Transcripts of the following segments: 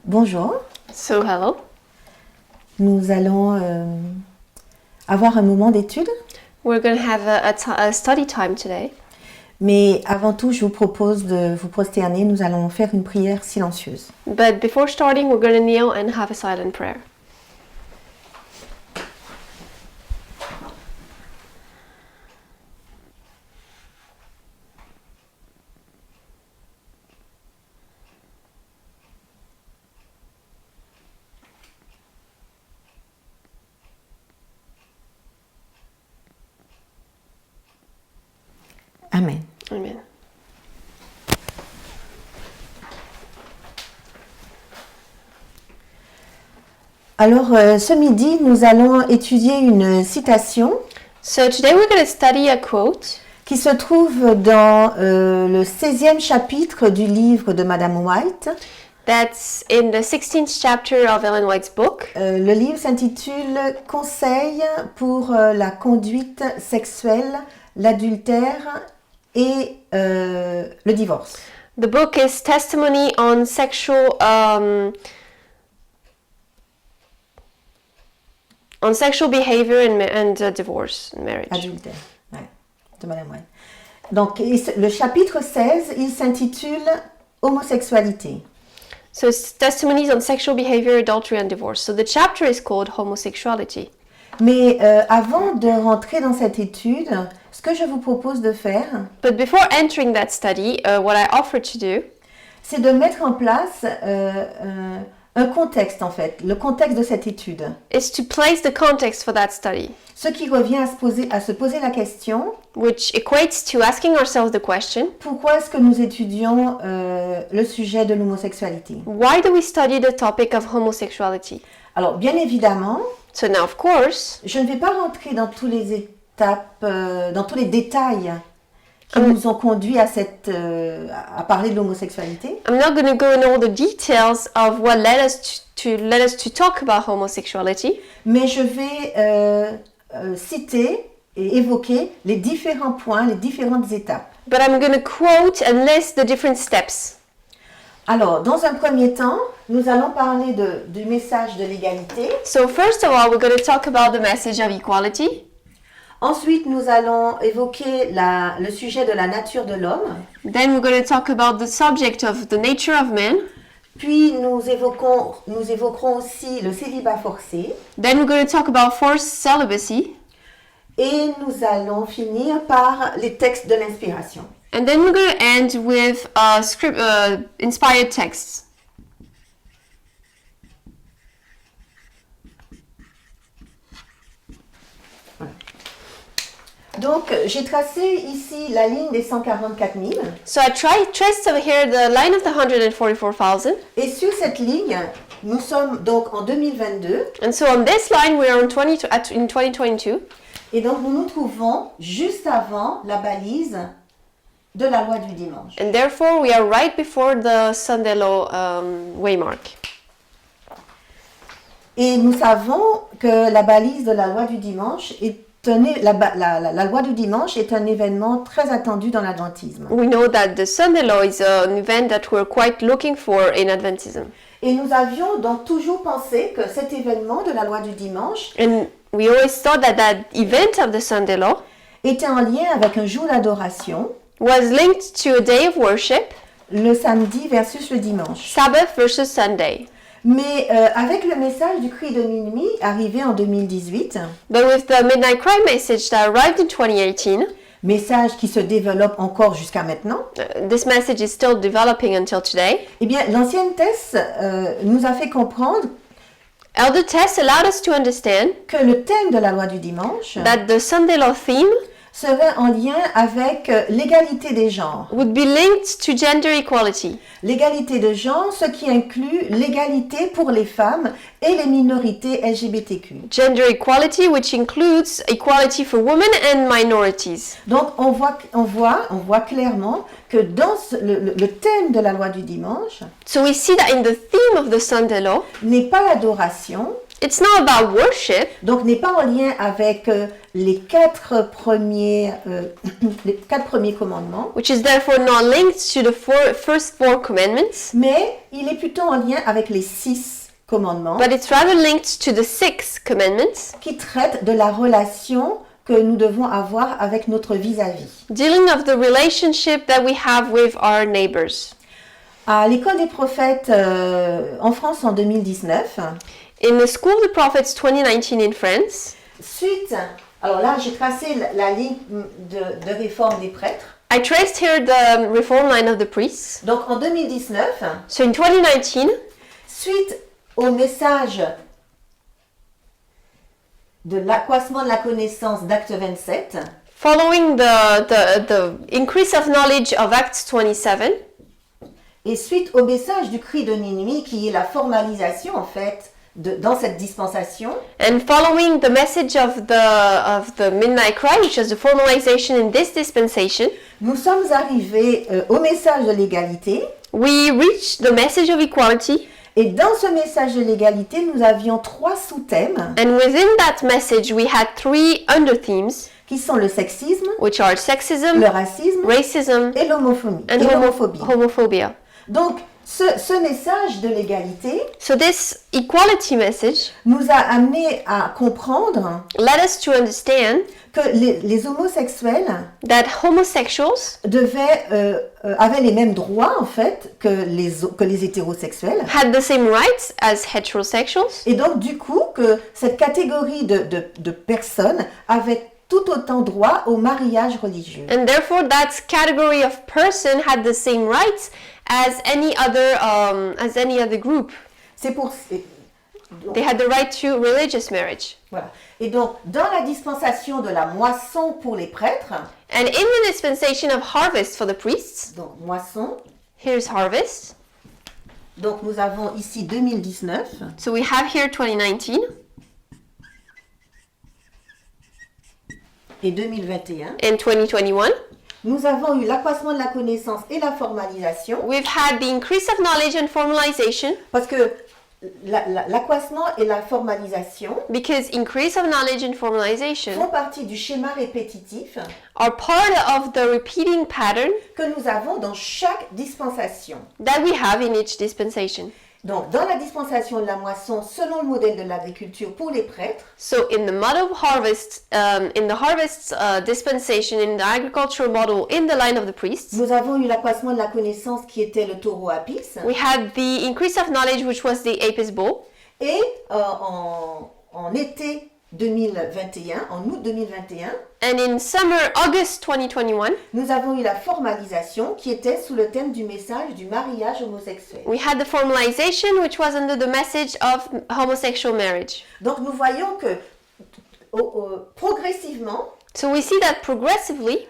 Bonjour. So, hello. Nous allons avoir un moment d'étude, We're going to have a study time today. mais avant tout, je vous propose de vous prosterner. Nous allons faire une prière silencieuse. But before starting, we're going to kneel and have a silent prayer. Amen. Amen. Alors, ce midi, nous allons étudier une citation So today we're going to study a quote qui se trouve dans le 16e chapitre du livre de Madame White. that's in the 16th chapter of Ellen White's book. Le livre s'intitule « Conseils pour la conduite sexuelle, l'adultère et le divorce ». The book is Testimony on Sexual Behavior and Divorce and Marriage. Adultère, ouais, de Madame White. Donc, le chapitre 16, il s'intitule « Homosexualité ». So it's Testimonies on Sexual Behavior, Adultery and Divorce. So the chapter is called Homosexuality. Mais avant de rentrer dans cette étude, ce que je vous propose de faire, But before entering that study, what I offer to do c'est de mettre en place un contexte, en fait, le contexte de cette étude. is to place the context for that study, Ce qui revient à se poser la question, which equates to asking ourselves the question, pourquoi est-ce que nous étudions le sujet de l'homosexualité? why do we study the topic of homosexuality? Alors, bien évidemment, So now, of course, je ne vais pas rentrer dans toutes les étapes, dans tous les détails qui nous ont conduits à parler de l'homosexualité. I'm not going to go into all the details of what led us to talk about homosexuality, Mais je vais citer et évoquer les différents points, les différentes étapes. but I'm going to quote and list the different steps. Alors, dans un premier temps, nous allons parler du message de l'égalité. So first of all, we're going to talk about the message of equality. Ensuite, nous allons évoquer le sujet de la nature de l'homme. Then we're going to talk about the subject of the nature of man. Puis, nous évoquerons aussi le célibat forcé. Then we're going to talk about forced celibacy. Et nous allons finir par les textes de l'inspiration. And then we're going to end with inspired texts. Donc, j'ai tracé ici la ligne des 144 000. So I traced over here the line of the 144,000. Et sur cette ligne, nous sommes donc en 2022. And so on this line, we are in 2022. Et donc, nous nous trouvons juste avant la balise de la loi du dimanche. And therefore, we are right before the Sunday law waymark. Et nous savons que la balise de la loi du dimanche la loi du dimanche est un événement très attendu dans l'adventisme. We know that the Sunday law is an event that we're quite looking for in Adventism. Et nous avions donc toujours pensé que cet événement de la loi du dimanche And we always thought that that event of the Sunday law était en lien avec un jour d'adoration, was linked to a day of worship, le samedi versus le dimanche. Sabbath versus Sunday. Mais avec le message du cri de minuit arrivé en 2018, But with the Midnight Cry message that arrived in 2018, message qui se développe encore jusqu'à maintenant, this message is still developing until today. eh bien, l'ancienne Thèse nous a fait comprendre Elder Tess allowed us to understand que le thème de la loi du dimanche that the Sunday law theme serait en lien avec l'égalité des genres. would be linked to gender equality. L'égalité de genre, ce qui inclut l'égalité pour les femmes et les minorités LGBTQ. Gender equality, which includes equality for women and minorities. Donc on voit clairement que dans le thème de la loi du dimanche So we see that in the theme of the Sunday law, n'est pas l'adoration, it's not about worship, donc n'est pas en lien avec les quatre premiers commandements, which is therefore not linked to the first 4 commandments, mais il est plutôt en lien avec les 6 commandements but it's rather linked to the 6 commandments, qui traitent de la relation que nous devons avoir avec notre vis-à-vis. dealing of the relationship that we have with our neighbors. À l'école des prophètes en France en 2019, In the School of the Prophets 2019 in France, alors là j'ai tracé la ligne de réforme des prêtres. I traced here the reform line of the priests. Donc en 2019, So in 2019, suite au message de l'accroissement de la connaissance d'Acte 27, following the increase of knowledge of Acts 27, et suite au message du cri de minuit qui est la formalisation en fait dans cette dispensation, and following the message of the midnight cry, which is the formalization in this dispensation, nous sommes arrivés au message de l'égalité. we reached the message of equality, Et dans ce message de l'égalité, nous avions 3 sous-thèmes and within that message we had 3 under-themes, qui sont le sexisme, which are sexism, le racisme racism, et l'homophobie. and homophobia. Donc, ce message de l'égalité So this equality message nous a amené à comprendre led us to understand que les homosexuels that homosexuals avaient les mêmes droits en fait que les hétérosexuels. had the same rights as heterosexuals, Et donc du coup que cette catégorie de personnes avait tout autant droit au mariage religieux. and therefore that category of person had the same rights as any other group. C'est pour They had the right to religious marriage. voilà. Et donc dans la dispensation de la moisson pour les prêtres, And in the dispensation of harvest for the priests, donc moisson, here's harvest. donc nous avons ici 2019 So we have here 2019 et 2021. and 2021. Nous avons eu l'accroissement de la connaissance et la formalisation We've had the increase of knowledge and formalization, parce que l'accroissement et la formalisation because increase of knowledge and font formalization partie du schéma répétitif are part of the repeating pattern que nous avons dans chaque dispensation. that we have in each dispensation. Donc, dans la dispensation de la moisson, selon le modèle de l'agriculture pour les prêtres, So in the model of harvest, in the harvest dispensation, in the agricultural model, in the line of the priests, nous avons eu l'accroissement de la connaissance qui était le taureau apis. we had the increase of knowledge, which was the Apis bull. Et en été 2021, en août 2021, And in summer, August 2021, nous avons eu la formalisation qui était sous le thème du message du mariage homosexuel. we had the formalization, which was under the message of homosexual marriage. Donc nous voyons que progressivement, So we see that progressively,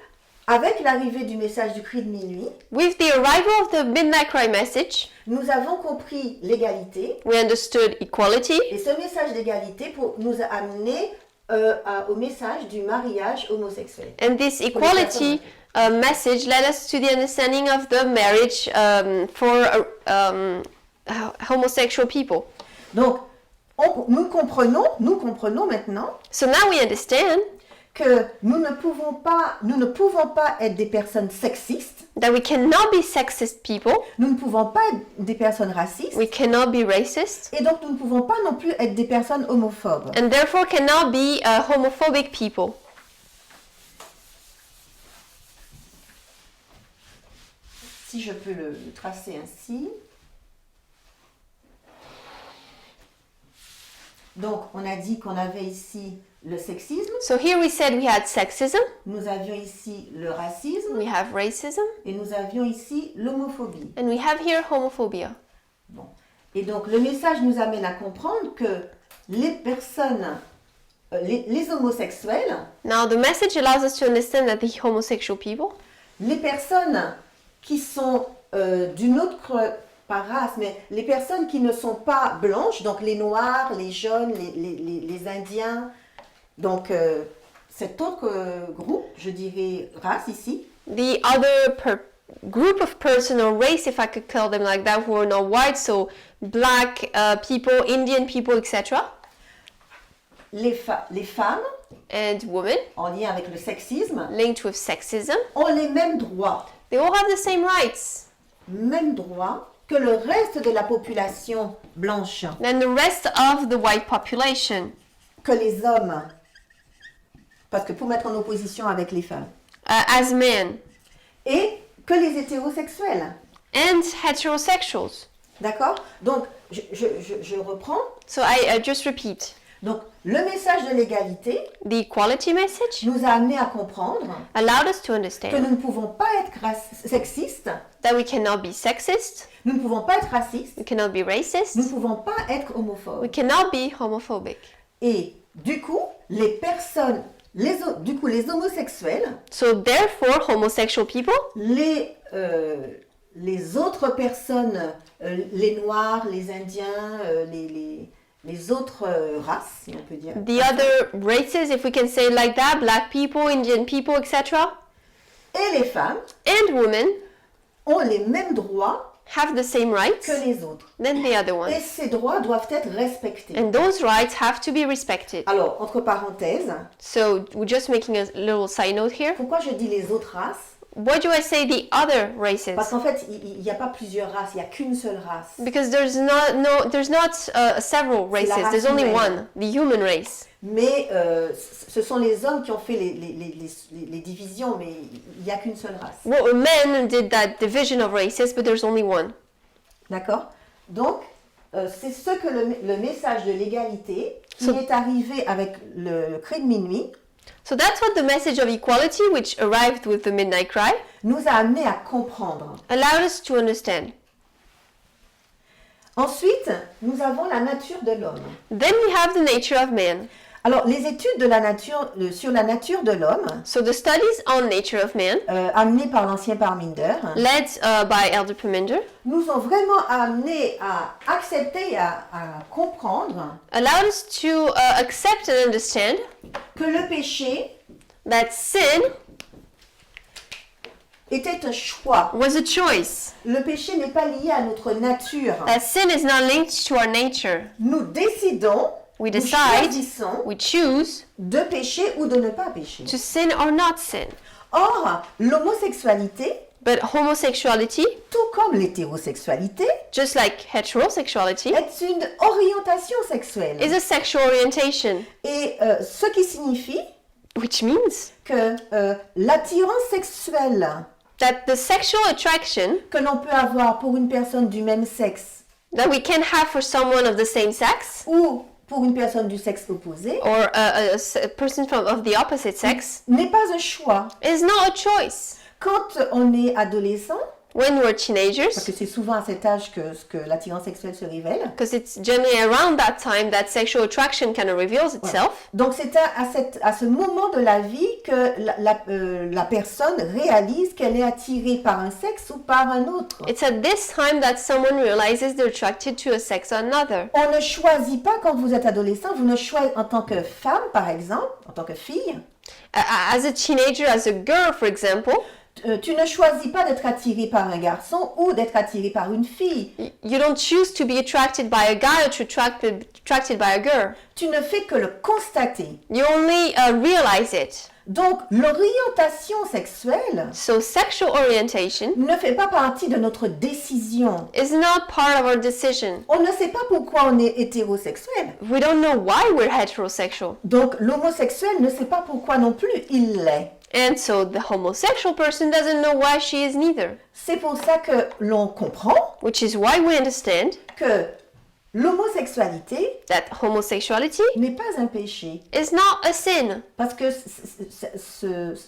avec l'arrivée du message du cri de minuit, with the arrival of the midnight cry message, nous avons compris l'égalité we understood equality, et ce message d'égalité nous a amené au message du mariage homosexuel. and this equality message led us to the understanding of the marriage for homosexual people. Donc nous comprenons maintenant So now we understand que nous ne pouvons pas être des personnes sexistes, that we cannot be sexist people, nous ne pouvons pas être des personnes racistes, we cannot be racist, et donc nous ne pouvons pas non plus être des personnes homophobes. and therefore cannot be homophobic people. Si je peux le tracer ainsi. Donc, on a dit qu'on avait ici le sexisme, So here we said we had sexism, nous avions ici le racisme we have racism, et nous avions ici l'homophobie. and we have here homophobia. Bon. Et donc, le message nous amène à comprendre que les personnes les homosexuels, Now, the message allows us to understand that the homosexual people, les personnes qui sont d'une autre, pas race, mais les personnes qui ne sont pas blanches, donc les noirs, les jaunes, les indiens, donc cet autre groupe, je dirais race ici, the other group of person or race, if I could call them like that, who are not white, so black people, Indian people, etc., les femmes, and women, en lien avec le sexisme, linked with sexism, ont les mêmes droits. they all have the same rights Mêmes droits que le reste de la population blanche, than the rest of the white population, que les hommes. Parce que pour mettre en opposition avec les femmes. as men Et que les hétérosexuels. and heterosexuals. D'accord? Donc, je reprends. So I just repeat. Donc, le message de l'égalité The equality message nous a amené à comprendre allowed us to que understand nous ne pouvons pas être sexistes, that we cannot be sexist, nous ne pouvons pas être racistes, we cannot be racist, nous ne pouvons pas être we homophobes. cannot be homophobic. Et du coup, les personnes, les homosexuels, So therefore, homosexual people, les autres personnes, les Noirs, les Indiens, les autres races, si on peut dire, the other races, if we can say it like that, black people, Indian people, etc., et les femmes and women ont les mêmes droits have the same rights que les autres. than the other Et ones. ces droits doivent être respectés. And those rights have to be respected. Alors, entre parenthèses, So we're just making a little side note here. pourquoi je dis les autres races? Why do I say the other Parce races? qu'en fait, il n'y a pas plusieurs races, il n'y a qu'une seule race. Because there's not several C'est la races. race There's only humaine. one, the human race. Mais ce sont les hommes qui ont fait les divisions, mais il n'y a qu'une seule race. Well, men did that division of races, but there's only one. D'accord? Donc, c'est ce que le message de l'égalité qui So- est arrivé avec le cri de minuit So that's what the message of equality, which arrived with the Midnight Cry, nous a amené à comprendre. allowed us to understand. Ensuite, nous avons la nature de l'homme. Then we have the nature of man. Alors, les études de la nature, sur la nature de l'homme, So the studies on nature of man, amenées par l'ancien Parminder, led by Elder Peminder, nous ont vraiment amené à accepter, à comprendre allowed us to accept and understand que le péché that sin était un choix. was a choice. Le péché n'est pas lié à notre nature. That sin is not linked to our nature. Nous décidons, We nous decide, choisissons we choose de pécher ou de ne pas pécher. to sin or not sin. Or, l'homosexualité, But homosexuality, tout comme l'hétérosexualité, just like heterosexuality, est une orientation sexuelle. is a sexual orientation, Et ce qui signifie which means que l'attirance sexuelle that the sexual attraction que l'on peut avoir pour une personne du même sexe that we can have for someone of the same sex ou pour une personne du sexe opposé or a person of the opposite sex n'est pas un choix. is not a choice. Quand on est adolescent, When we're parce teenagers, que c'est souvent à cet âge que l'attirance sexuelle se révèle, because it's generally around that time that sexual attraction kind of reveals itself. donc c'est à ce moment de la vie que la personne réalise qu'elle est attirée par un sexe ou par un autre. It's at this time that someone realizes they're attracted to a sex or another. On ne choisit pas quand vous êtes adolescent, vous ne choisissez en tant que femme par exemple, en tant que fille, As a teenager, as a girl, for example, tu ne choisis pas d'être attiré par un garçon ou d'être attiré par une fille. you don't choose to be attracted by a guy or to attracted by a girl. Tu ne fais que le constater. You only realize it. Donc l'orientation sexuelle So sexual orientation ne fait pas partie de notre décision. is not part of our decision. On ne sait pas pourquoi on est hétérosexuel. We don't know why we're heterosexual. Donc l'homosexuel ne sait pas pourquoi non plus il l'est. And so the homosexual person doesn't know why she is neither. C'est pour ça que l'on comprend Which is why we understand que l'homosexualité that homosexuality n'est pas un péché. is not a sin. Parce que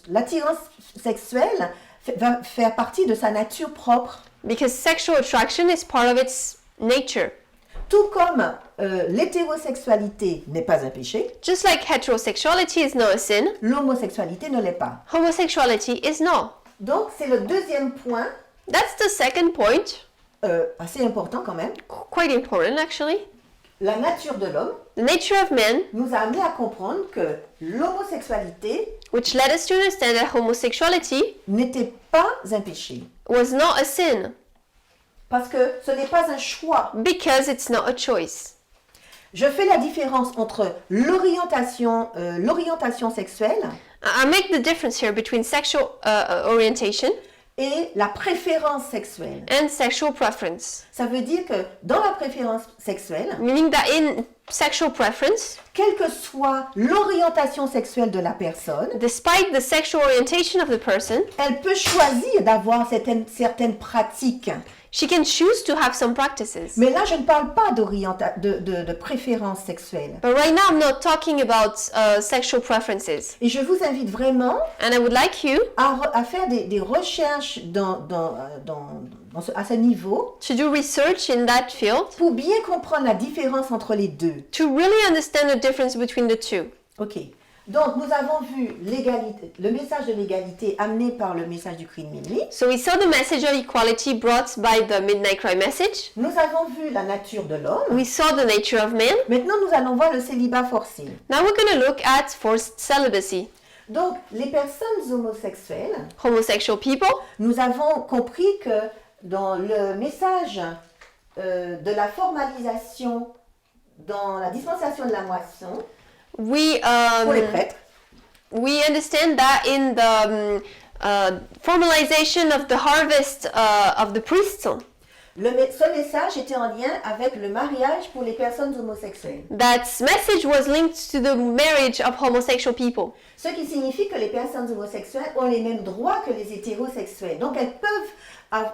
l'attirance sexuelle va faire partie de sa nature propre. Because sexual attraction is part of its nature. tout comme l'hétérosexualité n'est pas un péché, Just like heterosexuality is not a sin, l'homosexualité ne l'est pas. homosexuality is not. Donc c'est le deuxième point, That's the second point, assez important quand même. quite important actually. La nature de l'homme The nature of man, nous a amené à comprendre que l'homosexualité which led us to understand that homosexuality n'était pas un péché. was not a sin, Parce que ce n'est pas un choix. because it's not a choice. Je fais la différence entre l'orientation sexuelle I make the difference here between sexual orientation et la préférence sexuelle. and sexual preference. Ça veut dire que dans la préférence sexuelle, Meaning that in sexual preference, quelle que soit l'orientation sexuelle de la personne, despite the sexual orientation of the person, elle peut choisir d'avoir certaines pratiques. she can choose to have some practices. Mais là, je ne parle pas de préférence sexuelle. But right now, I'm not talking about sexual preferences. Et je vous invite vraiment And I would like you à faire des recherches à ce niveau to do research in that field pour bien comprendre la différence entre les deux. to really understand the difference between the two. Ok. Donc, nous avons vu le message de l'égalité amené par le message du cri de minuit. So we saw the message of equality brought by the Midnight Cry message. Nous avons vu la nature de l'homme. We saw the nature of man. Maintenant, nous allons voir le célibat forcé. Now we're going to look at forced celibacy. Donc, les personnes homosexuelles, Homosexual people, nous avons compris que dans le message de la formalisation dans la dispensation de la moisson, we pour les prêtres, we understand that in the formalization of the harvest of the priests, ce message était en lien avec le mariage pour les personnes homosexuelles. that message was linked to the marriage of homosexual people. Ce qui signifie que les personnes homosexuelles ont les mêmes droits que les hétérosexuels. Donc elles peuvent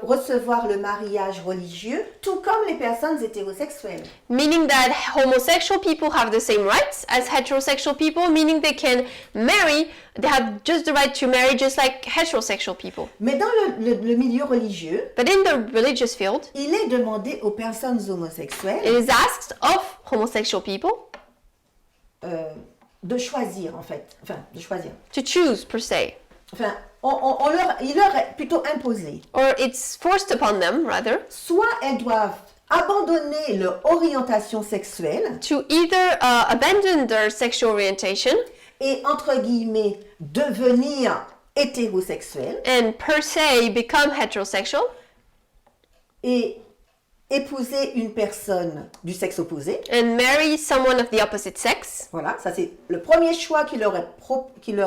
recevoir le mariage religieux, tout comme les personnes hétérosexuelles. Meaning that homosexual people have the same rights as heterosexual people, meaning they can marry, they have just the right to marry just like heterosexual people. Mais dans le milieu religieux, But in the religious field, il est demandé aux personnes homosexuelles it is asked of homosexual people de choisir, en fait. Enfin, de choisir. to choose per se. Enfin, il leur est plutôt imposé. Or it's forced upon them, rather, Soit elles doivent abandonner leur orientation sexuelle to either abandon their sexual orientation et, entre guillemets, devenir hétérosexuelles and per se become heterosexual et épouser une personne du sexe opposé. and marry someone of the opposite sex. Voilà, ça c'est le premier choix qui leur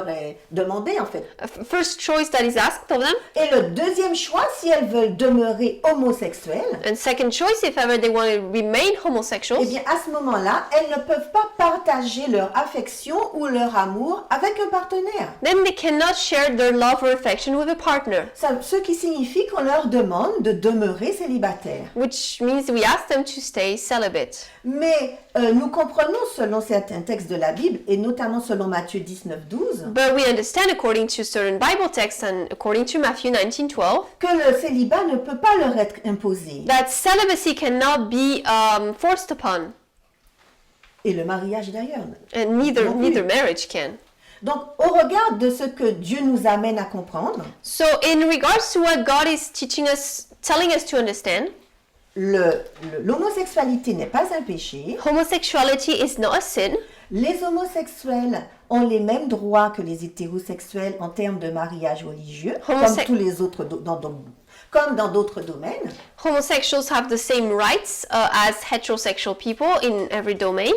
est demandé en fait. First choice that is asked of them. Et le deuxième choix, si elles veulent demeurer homosexuelles, And second choice, if ever they want to remain eh homosexuals, bien à ce moment-là, elles ne peuvent pas partager leur affection ou leur amour avec un partenaire. then they cannot share their love or affection with a partner, Ce qui signifie qu'on leur demande de demeurer célibataires. which means we ask them to stay celibate. Mais nous comprenons selon certains textes de la Bible, et notamment selon Matthieu 19:12, But we understand, according to certain Bible texts and according to Matthew 19:12, que le célibat ne peut pas leur être imposé. that celibacy cannot be forced upon, Et le mariage d'ailleurs. and neither Non plus. neither marriage can. Donc, au regard de ce que Dieu nous amène à comprendre, So, in regards to what God is teaching us, telling us to understand, l'homosexualité n'est pas un péché. homosexuality is not a sin. Les homosexuels ont les mêmes droits que les hétérosexuels en termes de mariage religieux, comme tous les autres, comme dans d'autres domaines. Homosexuals have the same rights as heterosexual people in every domain.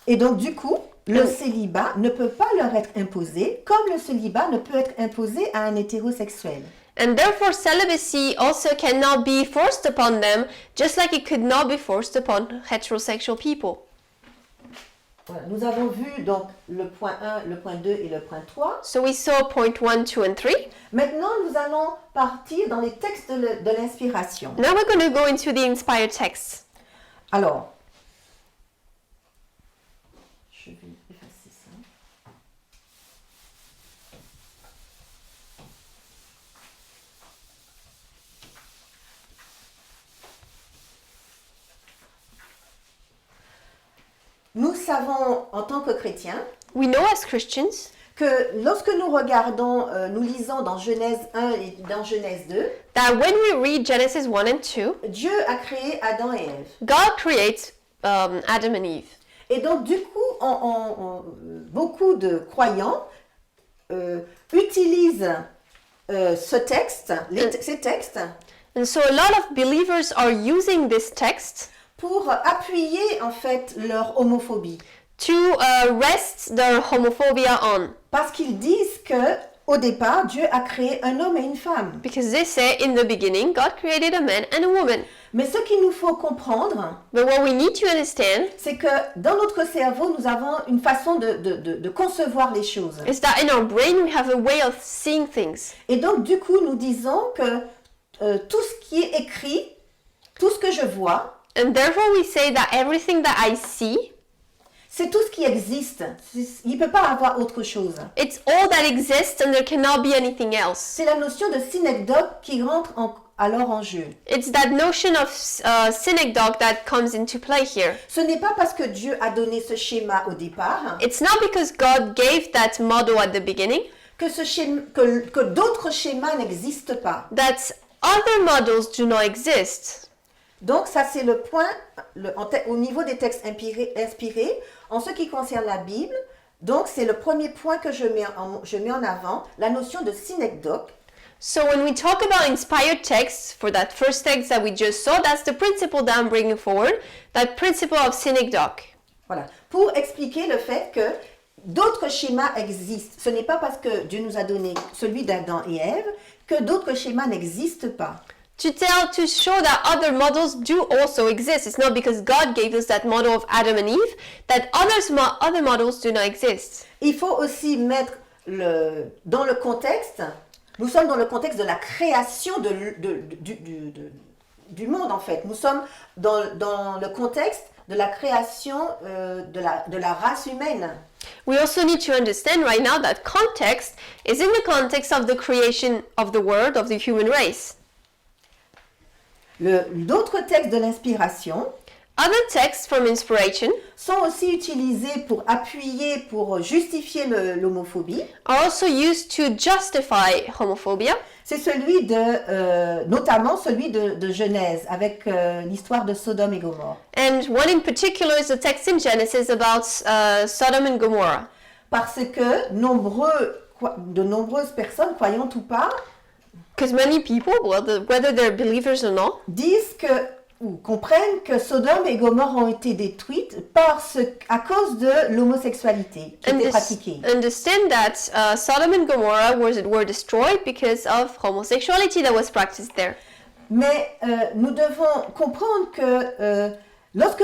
Et donc, du coup, le célibat ne peut pas leur être imposé, comme le célibat ne peut être imposé à un hétérosexuel. And therefore, celibacy also cannot be forced upon them, just like it could not be forced upon heterosexual people. Voilà, nous avons vu donc le point 1, le point 2 et le point 3. So we saw point 1, 2, and 3. Maintenant, nous allons partir dans les textes de l'inspiration. Now we're going to go into the inspired texts. Alors, je vais effacer ça. Nous savons en tant que chrétiens we know as Christians que lorsque nous regardons, nous lisons dans Genèse 1 et dans Genèse 2, that when we read Genesis 1 and 2, Dieu a créé Adam et Ève. God creates Adam and Eve. Et donc du coup, beaucoup de croyants utilisent ces textes, And so a lot of believers are using this text pour appuyer en fait leur homophobie. to rest their homophobia on. Parce qu'ils disent que au départ, Dieu a créé un homme et une femme. Because they say in the beginning, God created a man and a woman. Mais ce qu'il nous faut comprendre, But what we need to understand c'est que dans notre cerveau, nous avons une façon de concevoir les choses. is that in our brain we have a way of seeing things. Et donc, du coup, nous disons que tout ce qui est écrit, tout ce que je vois, And therefore we say that everything that I see, c'est tout ce qui existe. Il ne peut pas avoir autre chose. it's all that exists and there cannot be anything else. C'est la notion de synecdoque qui rentre alors en jeu. It's that notion of synecdoche that comes into play here. Ce n'est pas parce que Dieu a donné ce schéma au départ It's not because God gave that model at the beginning que, que d'autres schémas n'existent pas. that other models do not exist. Donc ça c'est le point au niveau des textes inspirés en ce qui concerne la Bible. Donc c'est le premier point que je mets en avant, la notion de synecdoque. So when we talk about inspired texts, for that first text that we just saw, that's the principle that I'm bringing forward, that principle of synecdoche. Voilà, pour expliquer le fait que d'autres schémas existent. Ce n'est pas parce que Dieu nous a donné celui d'Adam et Ève que d'autres schémas n'existent pas. To show that other models do also exist. It's not because God gave us that model of Adam and Eve that other models do not exist. Il faut aussi mettre dans le contexte, nous sommes dans le contexte de la création du monde en fait. Nous sommes dans le contexte de la création de la race humaine. We also need to understand right now that context is in the context of the creation of the world, of the human race. D'autres textes de l'inspiration Other texts from inspiration sont aussi utilisés pour appuyer, pour justifier l'homophobie. are also used to justify homophobia. C'est celui notamment celui de Genèse, avec l'histoire de Sodome et Gomorrhe. And one in particular is the text in Genesis about Sodom and Gomorrah. Parce que de nombreuses personnes, croyantes ou pas, Because many people, whether they're believers or not, disent ou comprennent que Sodome et Gomorrhe ont été détruites à cause de l'homosexualité qui était pratiquée. understand that Sodom and Gomorrah were destroyed because of homosexuality that was practiced there. Mais nous devons comprendre que lorsque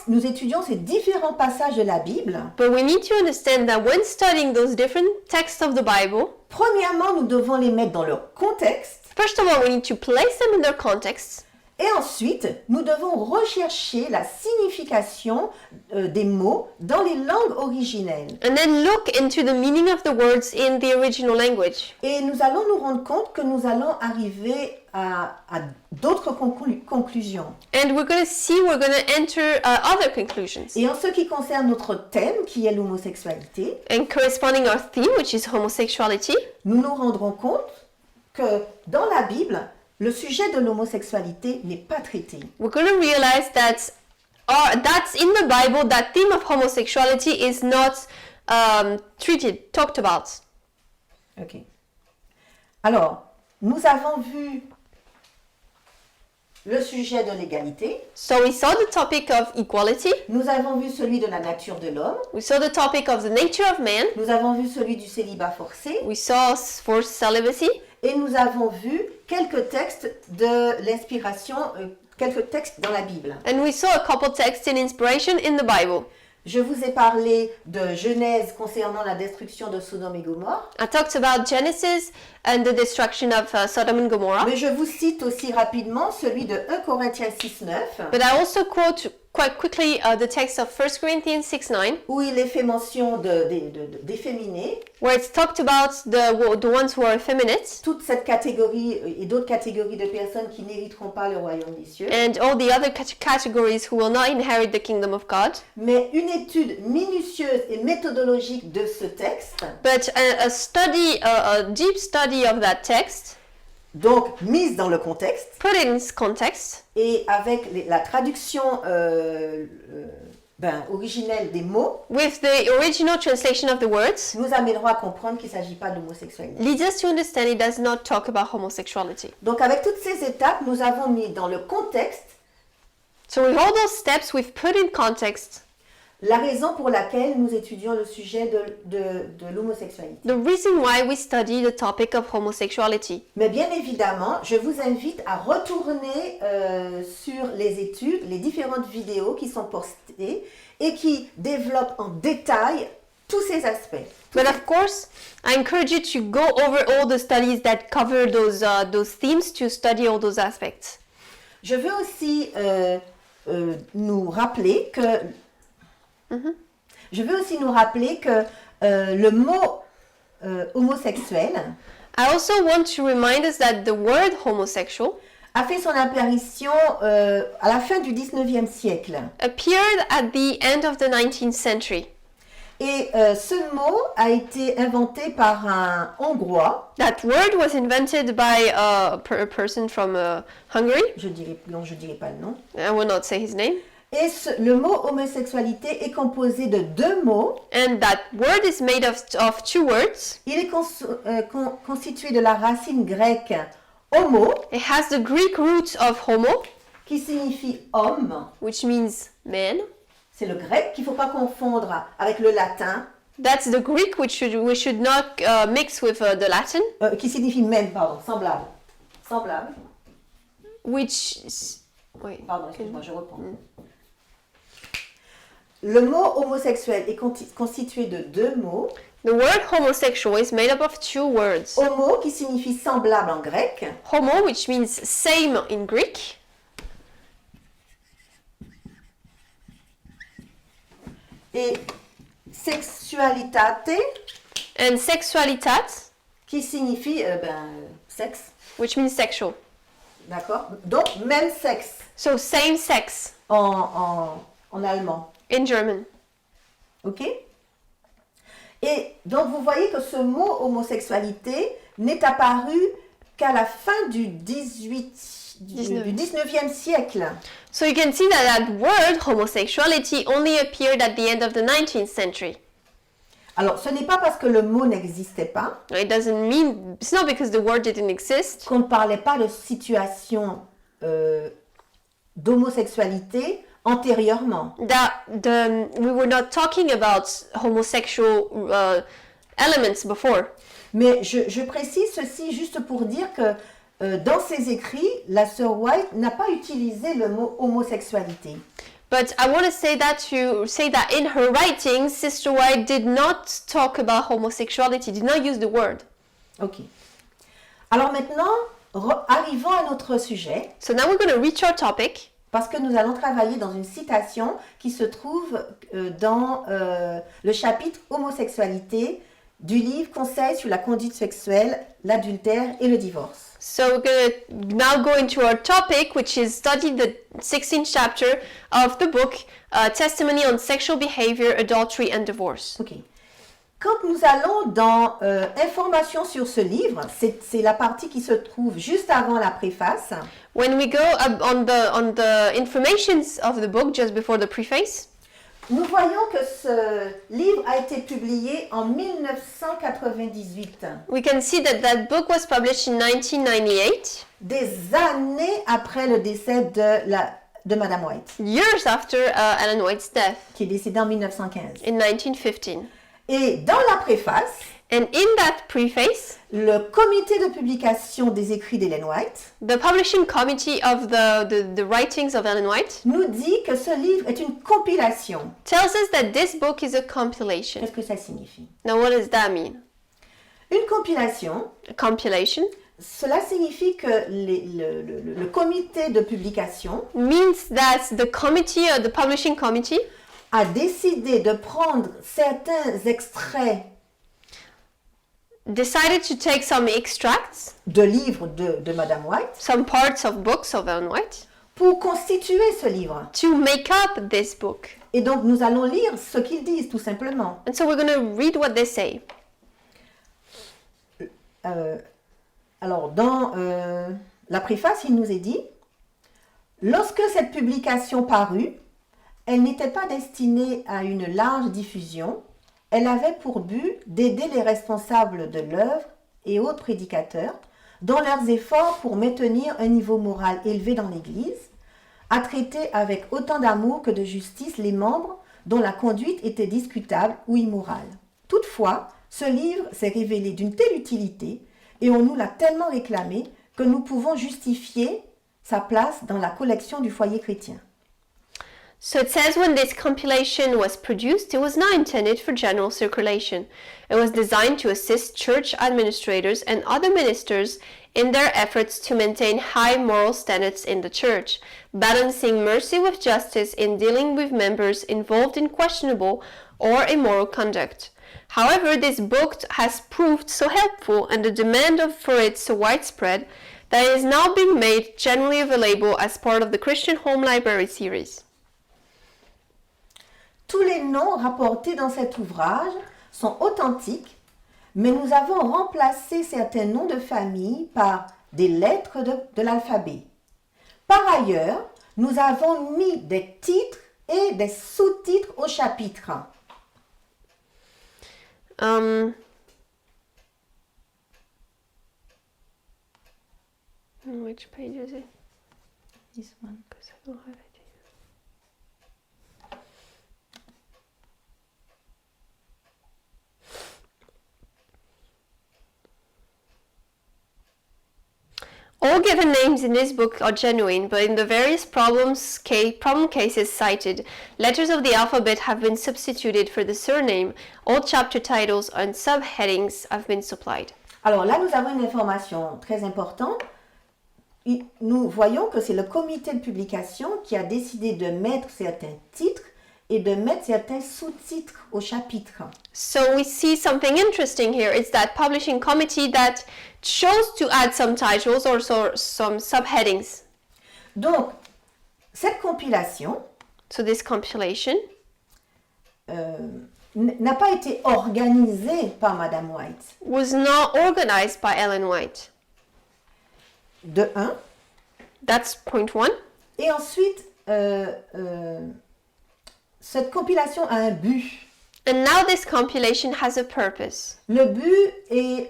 nous étudions ces différents passages de la Bible, But we need to understand that when studying those different texts of the Bible, premièrement, nous devons les mettre dans leur contexte. first of all, we need to place them in their context. Et ensuite, nous devons rechercher la signification des mots dans les langues originelles. And then look into the meaning of the words in the original language. Et nous allons nous rendre compte que nous allons arriver à d'autres conclusions. And we're going to enter other conclusions. Et en ce qui concerne notre thème, qui est l'homosexualité, And corresponding our theme, which is homosexuality, nous nous rendrons compte que dans la Bible, le sujet de l'homosexualité n'est pas traité. we're going to realize that's in the Bible, that theme of homosexuality is not talked about. Ok. Alors, nous avons vu le sujet de l'égalité. So we saw the topic of equality, Nous avons vu celui de la nature de l'homme. we saw the topic of the nature of man, Nous avons vu celui du célibat forcé. we saw forced celibacy, Et nous avons vu quelques textes de l'inspiration, quelques textes dans la Bible. and we saw a couple texts in inspiration in the Bible. Je vous ai parlé de Genèse concernant la destruction de Sodome et Gomorrhe. I talked about Genesis and the destruction of Sodom and Gomorrah, Mais je vous cite aussi rapidement celui de 1 Corinthiens 6, 9. but I also quote quite quickly the text of 1 Corinthians 6:9, où il est fait mention d'efféminés, where it's talked about the ones who are effeminate, toute cette catégorie et d'autres catégories de personnes qui n'hériteront pas le royaume des cieux. and all the other categories who will not inherit the kingdom of God. Mais une étude minutieuse et méthodologique de ce texte, But a deep study of that text, donc mise dans le contexte, put in its context, et avec la traduction originelle des mots, with the original translation of the words, nous amèneront à comprendre qu'il ne s'agit pas d'homosexualité. leads us to understand it does not talk about homosexuality. Donc avec toutes ces étapes, nous avons mis dans le contexte So with all those steps, we've put in context la raison pour laquelle nous étudions le sujet de l'homosexualité. the reason why we study the topic of homosexuality. Mais bien évidemment, je vous invite à retourner sur les études, les différentes vidéos qui sont postées et qui développent en détail tous ces aspects. But of course, I encourage you to go over all the studies that cover those themes, to study all those aspects. Je veux aussi nous rappeler que le mot homosexuel I also want to remind us that the word homosexual a fait son apparition à la fin du 19e siècle. appeared at the end of the 19th century. Et ce mot a été inventé par un Hongrois. That word was invented by a person from Hungary. Je dirais pas le nom. I will not say his name. Et le mot homosexualité est composé de deux mots. And that word is made of two words. Il est constitué de la racine grecque homo, It has the Greek root of homo, qui signifie homme. which means man. C'est le grec qu'il ne faut pas confondre avec le latin, That's the Greek which we should not mix with the Latin, qui signifie même, semblable. Semblable. Wait. Pardon, excuse-moi, je reprends. Le mot homosexuel est constitué de deux mots. The word homosexual is made up of two words. Homo, qui signifie semblable en grec, Homo, which means same in Greek, et sexualitate, and sexualitat, qui signifie sexe. which means sexual. D'accord? Donc, même sexe So same sex en allemand. in German. OK? Et donc, vous voyez que ce mot homosexualité n'est apparu qu'à la fin du 19e siècle. So you can see that word homosexuality only appeared at the end of the 19th century. Alors, ce n'est pas parce que le mot n'existait pas It doesn't mean, it's not because the word didn't exist, qu'on ne parlait pas de situation d'homosexualité antérieurement. that we were not talking about homosexual elements before. Mais je précise ceci juste pour dire que dans ses écrits, la sœur White n'a pas utilisé le mot homosexualité. But I want to say that in her writings, Sister White did not talk about homosexuality, did not use the word. Ok. Alors maintenant, arrivons à notre sujet, So now we're going to reach our topic, parce que nous allons travailler dans une citation qui se trouve dans le chapitre homosexualité du livre Conseils sur la conduite sexuelle, l'adultère et le divorce. So we're going to now go into our topic, which is study the 16th chapter of the book, Testimony on Sexual Behavior, Adultery and Divorce. Ok. Quand nous allons dans information sur ce livre, c'est la partie qui se trouve juste avant la préface. When we go on the informations of the book, just before the preface, Nous voyons que ce livre a été publié en 1998, we can see that book was published in 1998, des années après le décès de Madame White, years after Ellen White's death qui est décédée en 1915. in 1915. Et dans la préface, And in that preface, le comité de publication des écrits d'Ellen White the publishing committee of the writings of Ellen White nous dit que ce livre est une compilation. tells us that this book is a compilation. Qu'est-ce que ça signifie? Now, what does that mean? Une compilation, A compilation, cela signifie que le comité de publication means that the committee or the publishing committee a décidé de prendre certains extraits decided to take some extracts, de livres de Madame White some parts of books of Ellen White, pour constituer ce livre. to make up this book. Et donc nous allons lire ce qu'ils disent tout simplement. And so we're going to read what they say. Alors dans la préface, il nous est dit: lorsque cette publication parut, elle n'était pas destinée à une large diffusion. Elle avait pour but d'aider les responsables de l'œuvre et autres prédicateurs dans leurs efforts pour maintenir un niveau moral élevé dans l'Église, à traiter avec autant d'amour que de justice les membres dont la conduite était discutable ou immorale. Toutefois, ce livre s'est révélé d'une telle utilité et on nous l'a tellement réclamé que nous pouvons justifier sa place dans la collection du foyer chrétien. So it says when this compilation was produced, it was not intended for general circulation. It was designed to assist church administrators and other ministers in their efforts to maintain high moral standards in the church, balancing mercy with justice in dealing with members involved in questionable or immoral conduct. However, this book has proved so helpful and the demand for it so widespread that it is now being made generally available as part of the Christian Home Library series. Tous les noms rapportés dans cet ouvrage sont authentiques, mais nous avons remplacé certains noms de famille par des lettres de l'alphabet. Par ailleurs, nous avons mis des titres et des sous-titres au chapitre. Which page is it? This one. 'Cause I don't have it. All given names in this book are genuine, but in the various problem cases cited, letters of the alphabet have been substituted for the surname. All chapter titles and subheadings have been supplied. Alors là, nous avons une information très importante. Nous voyons que c'est le comité de publication qui a décidé de mettre certains titres et de mettre certains sous-titres au chapitre. So we see something interesting here. It's that publishing committee that chose to add some titles or some subheadings. Donc, cette compilation So this compilation n'a pas été organisée par Madame White. was not organized by Ellen White. De un. That's point one. Et ensuite, cette compilation a un but. And now this compilation has a purpose. Le but est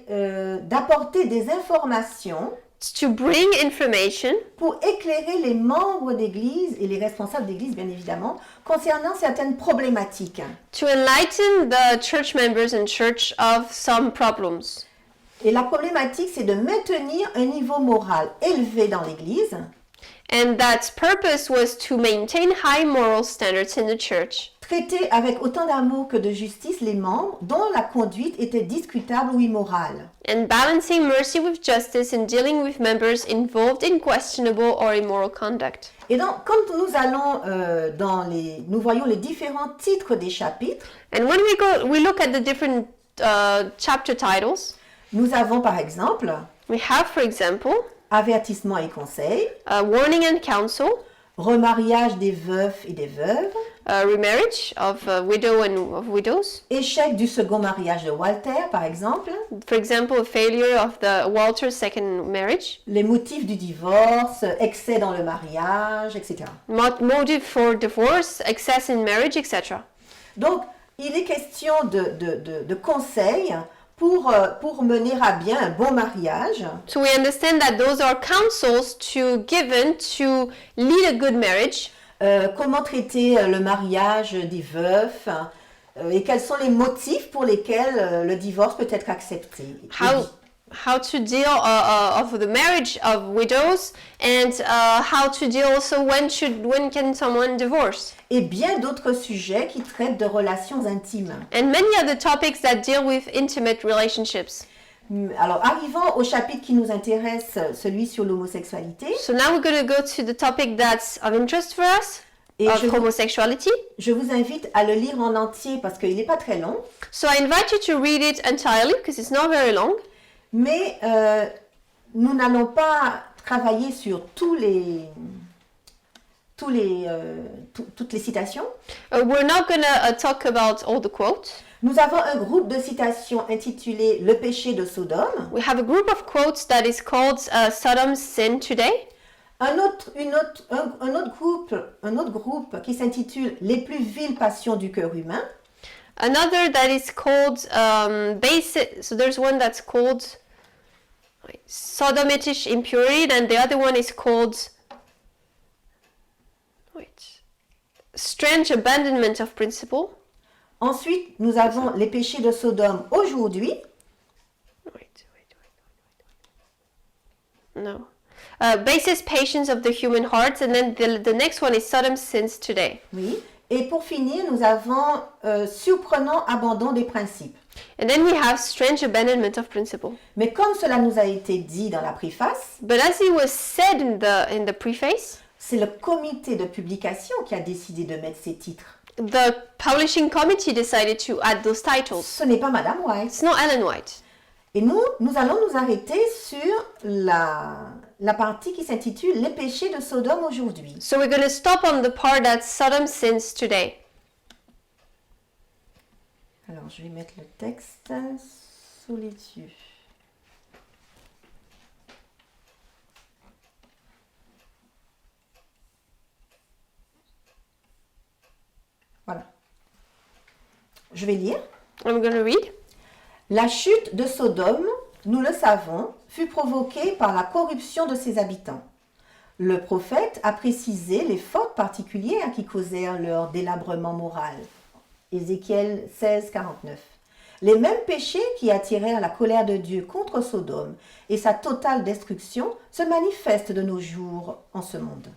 d'apporter des informations It's to bring information pour éclairer les membres d'église et les responsables d'église, bien évidemment, concernant certaines problématiques. to enlighten the church members and church of some problems. Et la problématique, c'est de maintenir un niveau moral élevé dans l'église And that purpose was to maintain high moral standards in the church, traiter avec autant d'amour que de justice les membres dont la conduite était discutable ou immorale. and balancing mercy with justice in dealing with members involved in questionable or immoral conduct. Et donc, quand nous allons nous voyons les différents titres des chapitres, And when we look at the different chapter titles, nous avons par exemple we have, for example, avertissement et conseil, warning and counsel, remariage des veufs et des veuves, remarriage of widow and of widows. échec du second mariage de Walter par exemple, For example, a failure of the Walter's second marriage, les motifs du divorce, excès dans le mariage, etc. motive for divorce, excess in marriage, etc. Donc, il est question de conseils pour mener à bien un bon mariage, So we understand that those are counsels given to lead a good marriage. comment traiter le mariage des veufs et quels sont les motifs pour lesquels le divorce peut être accepté. How to deal of the marriage of widows, and how to deal also when can someone divorce, Et bien d'autres sujets qui traitent de relations intimes. and many other topics that deal with intimate relationships. Alors, arrivant au chapitre qui nous intéresse, celui sur l'homosexualité, So now we're going to go to the topic that's of interest for us, et of je vous, homosexuality. je vous invite à le lire en entier parce qu'il n'est pas très long, So I invite you to read it entirely because it's not very long. mais nous n'allons pas travailler sur toutes les citations. We're not going to talk about all the quotes. Nous avons un groupe de citations intitulé Le péché de Sodome, We have a group of quotes that is called Sodom's Sin Today. un autre groupe qui s'intitule Les plus viles passions du cœur humain, Another that is called basic. So there's one that's called sodomitish impurity, and the other one is called strange abandonment of principle. Ensuite, nous avons les péchés de Sodome aujourd'hui. No. Basis patience of the human hearts, and then the next one is Sodom's sins today. Oui. Et pour finir, nous avons surprenant abandon des principes. And then we have strange abandonment of principle. Mais comme cela nous a été dit dans la préface, But as it was said in the preface, c'est le comité de publication qui a décidé de mettre ces titres. the publishing committee decided to add those titles. Ce n'est pas Madame White. It's not Ellen White. Et nous allons nous arrêter sur la partie qui s'intitule Les péchés de Sodome aujourd'hui. So we're going to stop on the part that's Sodom's sins today. Alors, je vais mettre le texte sous les yeux. Voilà. Je vais lire. I'm going to read. La chute de Sodome, nous le savons, fut provoquée par la corruption de ses habitants. Le prophète a précisé les fautes particulières qui causèrent leur délabrement moral. Ézéchiel 16, 49. Les mêmes péchés qui attirèrent la colère de Dieu contre Sodome et sa totale destruction se manifestent de nos jours en ce monde.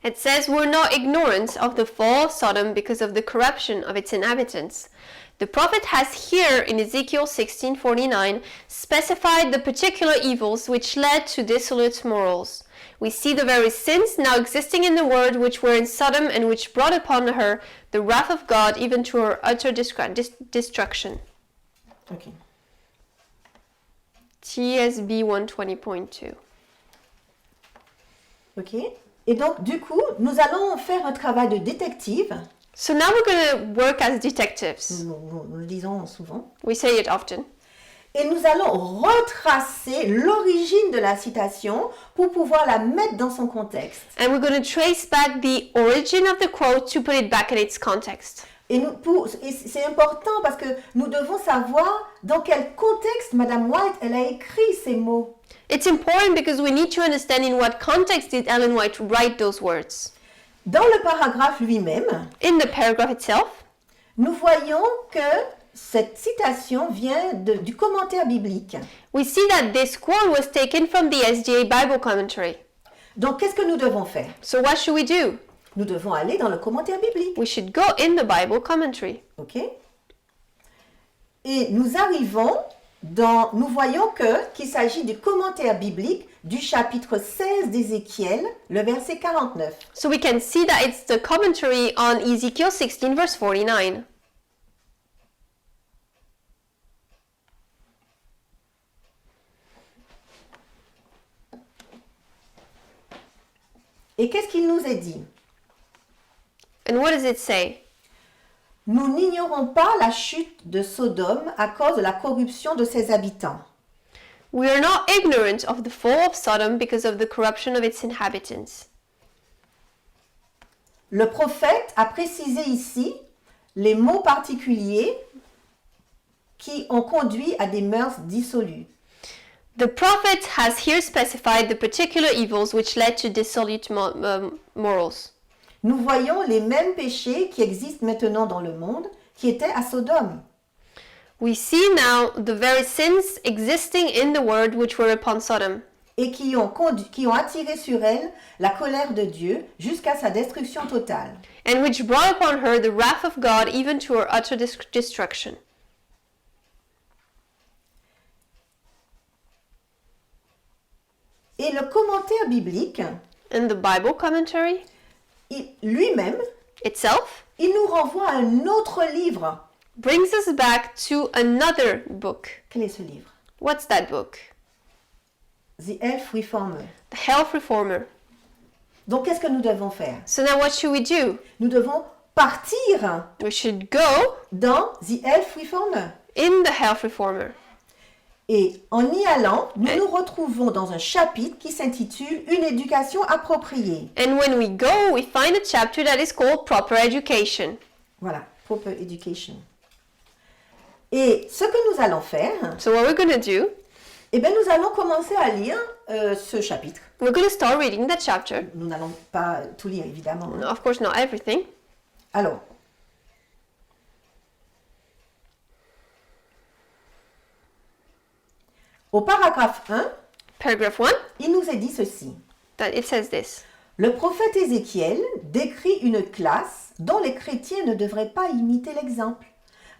It says, we're not ignorant of the fall of Sodom because of the corruption of its inhabitants. The prophet has here in Ezekiel 16:49 specified the particular evils which led to dissolute morals. We see the very sins now existing in the world which were in Sodom and which brought upon her the wrath of God even to her utter destruction. Okay. TSB 120.2. Ok. Et donc, du coup, nous allons faire un travail de détective. So now we're going to work as detectives. Nous le disons souvent. We say it often. Et nous allons retracer l'origine de la citation pour pouvoir la mettre dans son contexte. And we're going to trace back the origin of the quote to put it back in its context. Et c'est important parce que nous devons savoir dans quel contexte Madame White elle a écrit ces mots. It's important because we need to understand in what context did Ellen White write those words. Dans le paragraphe lui-même, In the paragraph itself, nous voyons que cette citation vient du commentaire biblique. we see that this quote was taken from the SDA Bible commentary. Donc, qu'est-ce que nous devons faire? So what should we do? Nous devons aller dans le commentaire biblique. We should go in the Bible commentary. Ok? Et nous arrivons nous voyons qu'il s'agit du commentaire biblique du chapitre 16 d'Ézéchiel, le verset 49. So we can see that it's the commentary on Ezekiel 16 verse 49. Et qu'est-ce qu'il nous est dit? And what does it say? Nous n'ignorons pas la chute de Sodome à cause de la corruption de ses habitants. We are not ignorant of the fall of Sodom because of the corruption of its inhabitants. Le prophète a précisé ici les mots particuliers qui ont conduit à des mœurs dissolues. The prophet has here specified the particular evils which led to dissolute morals. Nous voyons les mêmes péchés qui existent maintenant dans le monde qui étaient à Sodome. We see now the very sins existing in the world which were upon Sodom, et qui ont attiré sur elle la colère de Dieu jusqu'à sa destruction totale. and which brought upon her the wrath of God even to her utter destruction. Et le commentaire biblique, And the Bible commentary lui-même, itself il nous renvoie à un autre livre. brings us back to another book. Quel est ce livre? What's that book? The Health Reformer. The Health Reformer. Donc, qu'est-ce que nous devons faire? So now what should we do? Nous devons partir We should go dans The Health Reformer. in the Health Reformer. Et en y allant, nous nous retrouvons dans un chapitre qui s'intitule « Une éducation appropriée And when we go, we find a chapter that is called Proper Education. ». Voilà, « Proper Education ». Et ce que nous allons faire, So what we're going to do, eh bien, nous allons commencer à lire ce chapitre. we're going to start reading that chapter. Nous n'allons pas tout lire, évidemment. Hein. Of course, not everything. Alors, au paragraphe 1, Paragraph 1, il nous est dit ceci. that it says this. Le prophète Ézéchiel décrit une classe dont les chrétiens ne devraient pas imiter l'exemple.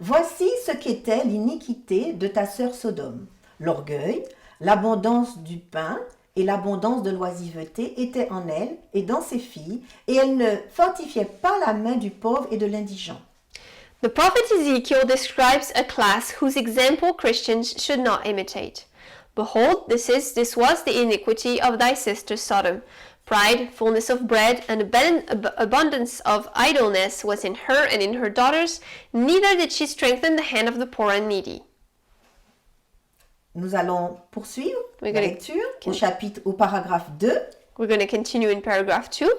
Voici ce qu'était l'iniquité de ta sœur Sodome. L'orgueil, l'abondance du pain et l'abondance de l'oisiveté étaient en elle et dans ses filles, et elle ne fortifiait pas la main du pauvre et de l'indigent. The prophet Ezekiel describes a class whose example Christians should not imitate. Behold, this was the iniquity of thy sister Sodom. Pride, fullness of bread, and abundance of idleness was in her and in her daughters, neither did she strengthen the hand of the poor and needy. Nous allons poursuivre Oui, la allez. lecture au paragraphe 2. We're going to continue in paragraph 2.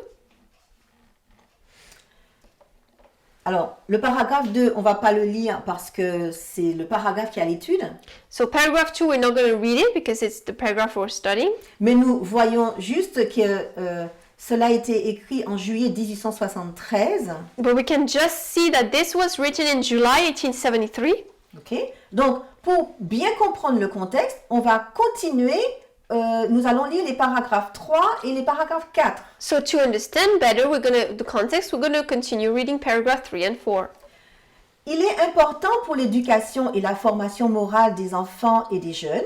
Alors, le paragraphe 2, on ne va pas le lire parce que c'est le paragraphe qui a l'étude, So paragraph 2, we're not going to read it because it's the paragraph we're studying. mais nous voyons juste que cela a été écrit en juillet 1873. But we can just see that this was written in July 1873. Ok. Donc, pour bien comprendre le contexte, on va continuer. Nous allons lire les paragraphes 3 et les paragraphes 4. So to understand better, the context, we're going to continue reading paragraph 3 and 4. Il est important pour l'éducation et la formation morale des enfants et des jeunes,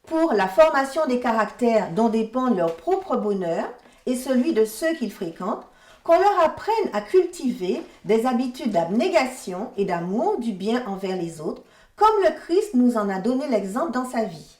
pour la formation des caractères dont dépendent leur propre bonheur et celui de ceux qu'ils fréquentent, qu'on leur apprenne à cultiver des habitudes d'abnégation et d'amour du bien envers les autres, comme le Christ nous en a donné l'exemple dans sa vie.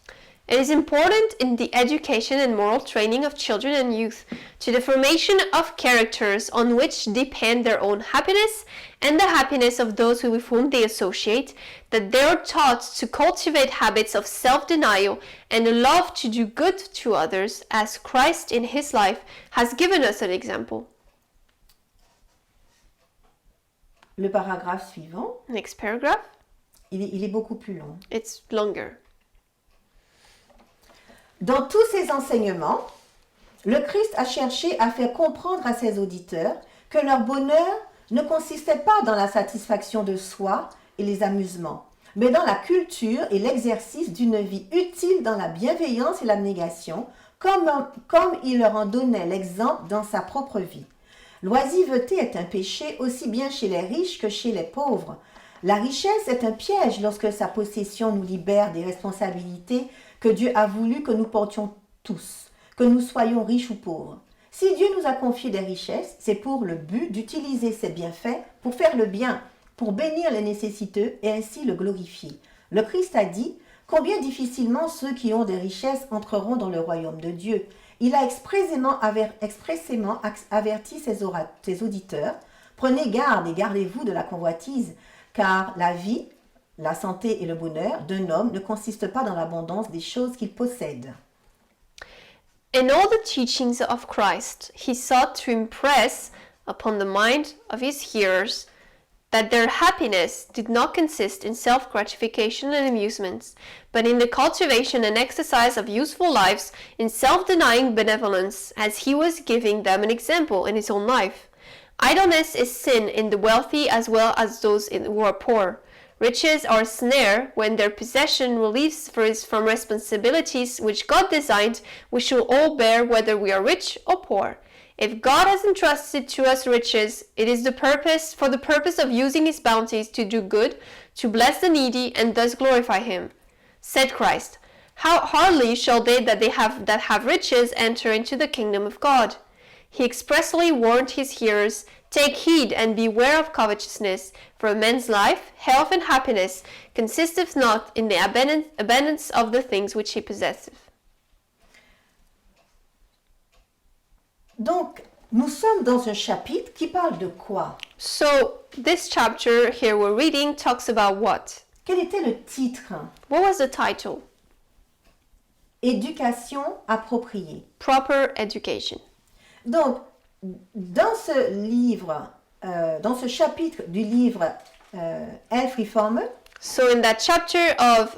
It is important in the education and moral training of children and youth, to the formation of characters on which depend their own happiness and the happiness of those with whom they associate, that they are taught to cultivate habits of self-denial and a love to do good to others, as Christ in his life has given us an example. Le paragraphe suivant, Next paragraph, il est beaucoup plus long. it's longer. Dans tous ses enseignements, le Christ a cherché à faire comprendre à ses auditeurs que leur bonheur ne consistait pas dans la satisfaction de soi et les amusements, mais dans la culture et l'exercice d'une vie utile dans la bienveillance et l'abnégation, comme il leur en donnait l'exemple dans sa propre vie. L'oisiveté est un péché aussi bien chez les riches que chez les pauvres. La richesse est un piège lorsque sa possession nous libère des responsabilités que Dieu a voulu que nous portions tous, que nous soyons riches ou pauvres. Si Dieu nous a confié des richesses, c'est pour le but d'utiliser ces bienfaits pour faire le bien, pour bénir les nécessiteux et ainsi le glorifier. Le Christ a dit « Combien difficilement ceux qui ont des richesses entreront dans le royaume de Dieu ?» Il a expressément averti ses auditeurs « Prenez garde et gardez-vous de la convoitise, car la vie, la santé et le bonheur d'un homme ne consistent pas dans l'abondance des choses qu'il possède. » In all the teachings of Christ, he sought to impress upon the mind of his hearers that their happiness did not consist in self-gratification and amusements, but in the cultivation and exercise of useful lives, in self-denying benevolence, as he was giving them an example in his own life. Idleness is sin in the wealthy as well as those who are poor. Riches are a snare when their possession relieves us from responsibilities which God designed we should all bear whether we are rich or poor. If God has entrusted to us riches, it is for the purpose of using his bounties to do good, to bless the needy, and thus glorify him. Said Christ, How hardly shall they that have riches enter into the kingdom of God? He expressly warned his hearers, take heed and beware of covetousness, for a man's life, health, and happiness consisteth not in the abundance of the things which he possesseth. Donc, nous sommes dans un chapitre qui parle de quoi? So this chapter here we're reading talks about what? Quel était le titre? What was the title? Éducation appropriée. Proper education. Donc, dans ce livre, dans ce chapitre du livre Health Reformer, So in that chapter of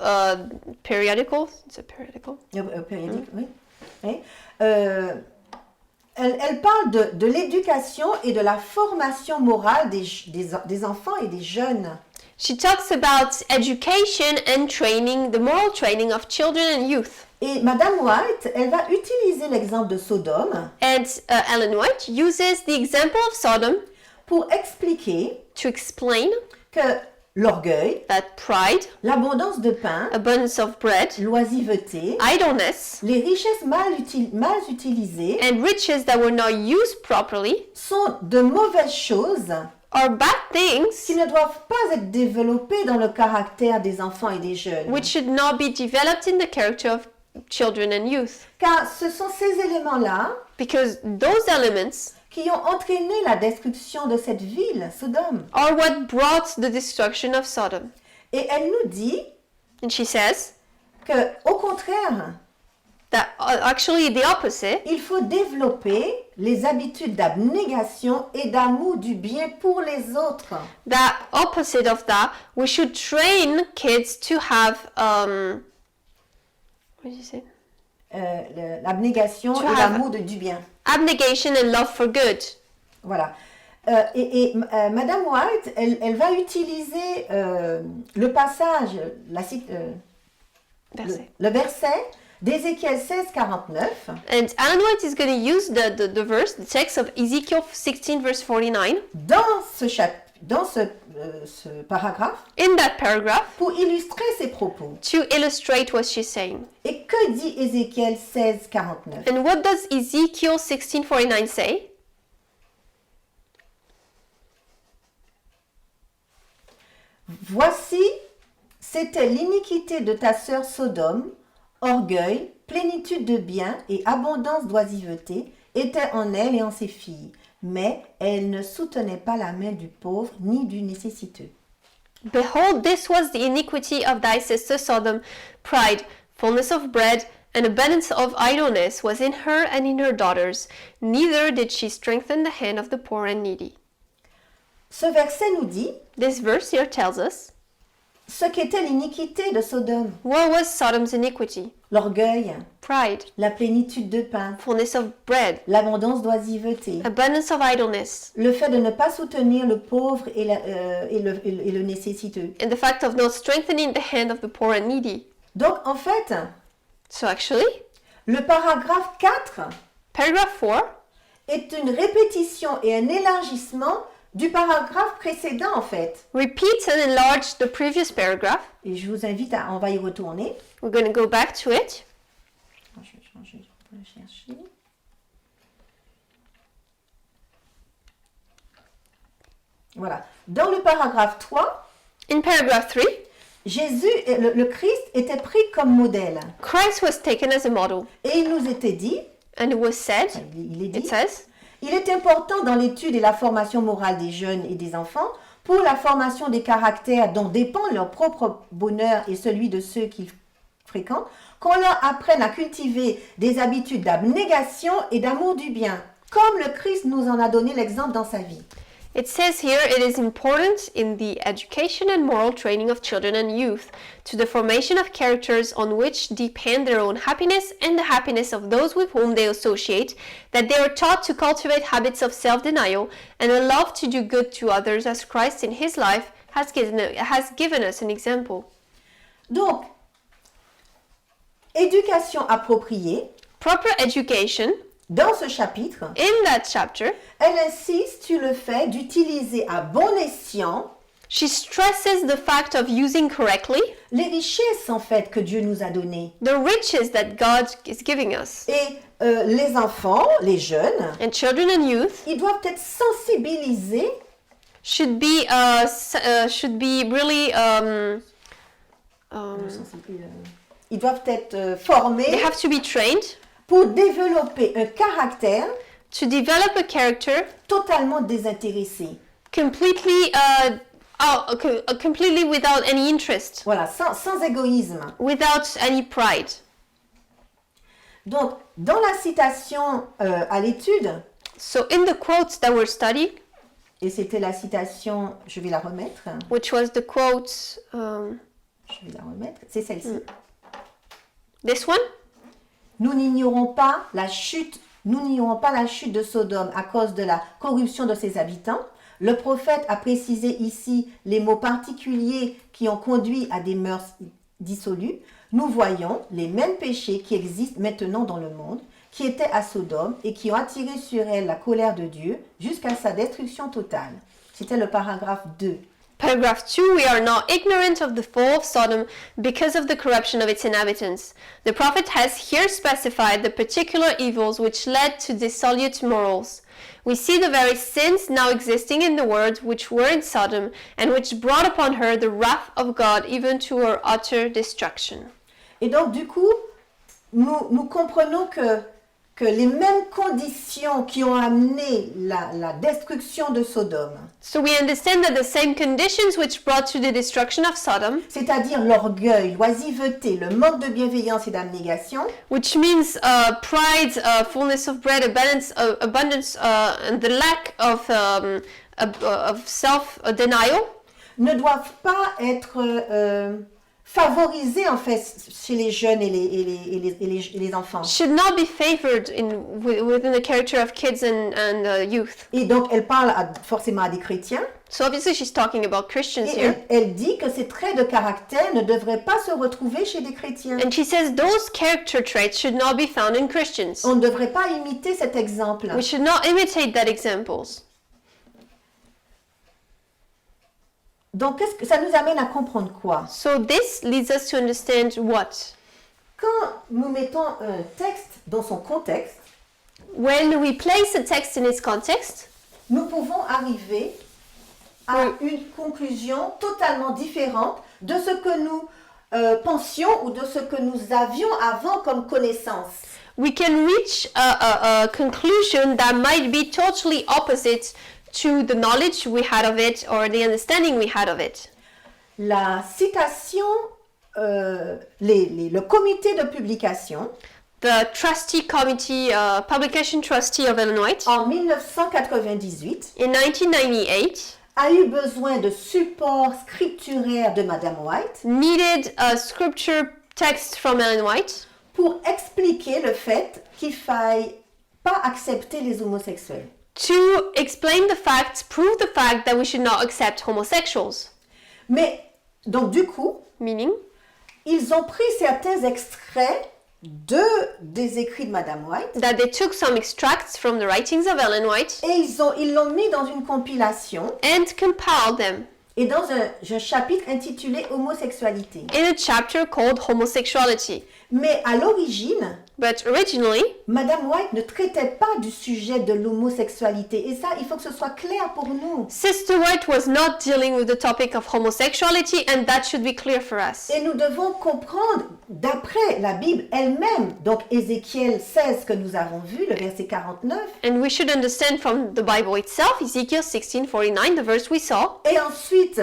periodicals, it's a periodical. périodique, oui, oui, elle parle de l'éducation et de la formation morale des enfants et des jeunes. She talks about education and training, the moral training of children and youth. Et Madame White, elle va utiliser l'exemple de Sodome And Ellen White uses the example of Sodom pour expliquer to explain que l'orgueil, that pride, l'abondance de pain, abundance of bread, l'oisiveté, idleness, les richesses mal utilisées and riches that were not used properly sont de mauvaises choses are bad things qui ne doivent pas être développées dans le caractère des enfants et des jeunes. which should not be developed in the character of children and youth. Car ce sont ces éléments-là Because those elements qui ont entraîné la destruction de cette ville, Sodome. are what brought the destruction of Sodom. Et elle nous dit And she says que, au contraire, that actually the opposite, il faut développer les habitudes d'abnégation et d'amour du bien pour les autres. that opposite of that, we should train kids to have, what did you say? L'abnégation Tu et as- l'amour du bien. Abnegation and love for good. Voilà. Madame White, elle va utiliser le passage, le verset d'Ézéchiel 16, 49 And Ellen White is going to use the verse, the text of Ezekiel 16 verse 49 dans ce paragraphe in that paragraph pour illustrer ses propos. to illustrate what she's saying. Et que dit Ézéchiel 16, 49? And what does Ezekiel 16:49 say? Voici, c'était l'iniquité de ta sœur Sodome, orgueil, plénitude de biens et abondance d'oisiveté étaient en elle et en ses filles, mais elle ne soutenait pas la main du pauvre ni du nécessiteux. Behold, this was the iniquity of thy sister Sodom. Pride, fullness of bread, and abundance of idleness was in her and in her daughters. Neither did she strengthen the hand of the poor and needy. Ce verset nous dit This verse here tells us ce qu'était l'iniquité de Sodome, what was Sodom's iniquity. l'orgueil, Pride, la plénitude de pain, fullness of bread, l'abondance d'oisiveté, abundance of idleness, le fait de ne pas soutenir le pauvre et le nécessiteux. and the fact of not strengthening the hand of the poor and needy. Donc en fait, So actually, le paragraphe 4 paragraph 4 est une répétition et un élargissement du paragraphe précédent en fait. repeats and enlarges the previous paragraph. Et je vous invite on va y retourner. We're going to go back to it. Je vais changer, je vais le chercher. Voilà. Dans le paragraphe 3, In paragraph 3, Jésus, le Christ était pris comme modèle. Christ was taken as a model, Et il nous était dit, and it was said, il est it dit, says, il est important dans l'étude et la formation morale des jeunes et des enfants pour la formation des caractères dont dépend leur propre bonheur et celui de ceux qu'ils fréquentent, qu'on leur apprenne à cultiver des habitudes d'abnégation et d'amour du bien, comme le Christ nous en a donné l'exemple dans sa vie. it says here, it is important in the education and moral training of children and youth to the formation of characters on which depend their own happiness and the happiness of those with whom they associate, that they are taught to cultivate habits of self-denial and a love to do good to others as Christ in his life has given us an example. Donc, éducation appropriée, Proper education, dans ce chapitre, in that chapter, elle insiste sur le fait d'utiliser à bon escient She stresses the fact of using correctly les richesses en fait que Dieu nous a données. the riches that God is giving us. Et les enfants, les jeunes, And children and youth ils doivent être sensibilisés should be really ils doivent être formés they have to be trained pour développer un caractère to develop a character totalement désintéressé. completely completely without any interest, Voilà, sans égoïsme. without any pride. Donc, dans la citation à l'étude, So in the quotes that were studied, et c'était la citation, je vais la remettre, which was the quote, je vais la remettre, c'est celle-ci. this one, Nous n'ignorons pas la chute de Sodome à cause de la corruption de ses habitants. Le prophète a précisé ici les mots particuliers qui ont conduit à des mœurs dissolues. Nous voyons les mêmes péchés qui existent maintenant dans le monde, qui étaient à Sodome et qui ont attiré sur elle la colère de Dieu jusqu'à sa destruction totale. C'était le paragraphe 2. Paragraph 2, we are not ignorant of the fall of Sodom because of the corruption of its inhabitants. The prophet has here specified the particular evils which led to dissolute morals. We see the very sins now existing in the world which were in Sodom and which brought upon her the wrath of God even to her utter destruction. Et donc, du coup, nous comprenons que les mêmes conditions qui ont amené la destruction de Sodome, So we understand that the same conditions which brought to the destruction of Sodom, c'est-à-dire l'orgueil, l'oisiveté, le manque de bienveillance et d'abnégation, which means pride, fullness of bread, abundance, and the lack of self-denial, ne doivent pas être favorisés en fait chez les jeunes et les enfants. should not be favored within the character of kids and youth. Et donc, elle parle forcément à des chrétiens. So obviously she's talking about Christians Et here. elle dit que ces traits de caractère ne devraient pas se retrouver chez des chrétiens. And she says those character traits should not be found in Christians. On ne devrait pas imiter cet exemple. We should not imitate that examples. Donc, ça nous amène à comprendre quoi? So this leads us to understand what? Quand nous mettons un texte dans son contexte, When we place a text in its context, nous pouvons arriver à une conclusion totalement différente de ce que nous pensions ou de ce que nous avions avant comme connaissance. we can reach a conclusion that might be totally opposite to the knowledge we had of it or the understanding we had of it. La citation, le comité de publication, The trustee committee, publication trustee of Illinois, en 1998, in 1998, a eu besoin de support scripturaire de Madame White needed a scripture text from Ellen White pour expliquer le fait qu'il faille pas accepter les homosexuels. to explain the facts, prove the fact that we should not accept homosexuals. Mais, donc du coup, Meaning, ils ont pris certains extraits des écrits de Madame White that they took some extracts from the writings of Ellen White et ils l'ont mis dans une compilation and compiled them et dans un chapitre intitulé Homosexualité. in a chapter called Homosexuality. Mais à l'origine, But originally, Madame White ne traitait pas du sujet de l'homosexualité. Et ça, il faut que ce soit clair pour nous. Sister White was not dealing with the topic of homosexuality, and that should be clear for us. Et nous devons comprendre, d'après la Bible elle-même, donc Ézéchiel 16 que nous avons vu, le verset 49, And we should understand from the Bible itself, Ezekiel 16:49, the verse we saw. et ensuite,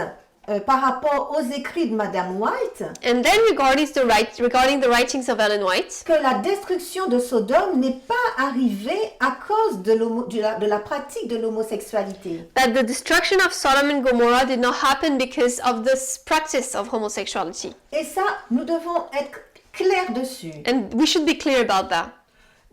par rapport aux écrits de Madame White, And then regarding the writings of Ellen White, que la destruction de Sodome n'est pas arrivée à cause de la pratique de l'homosexualité. that the destruction of Sodom and Gomorrah did not happen because of this practice of homosexuality. Et ça, nous devons être clairs dessus. And we should be clear about that.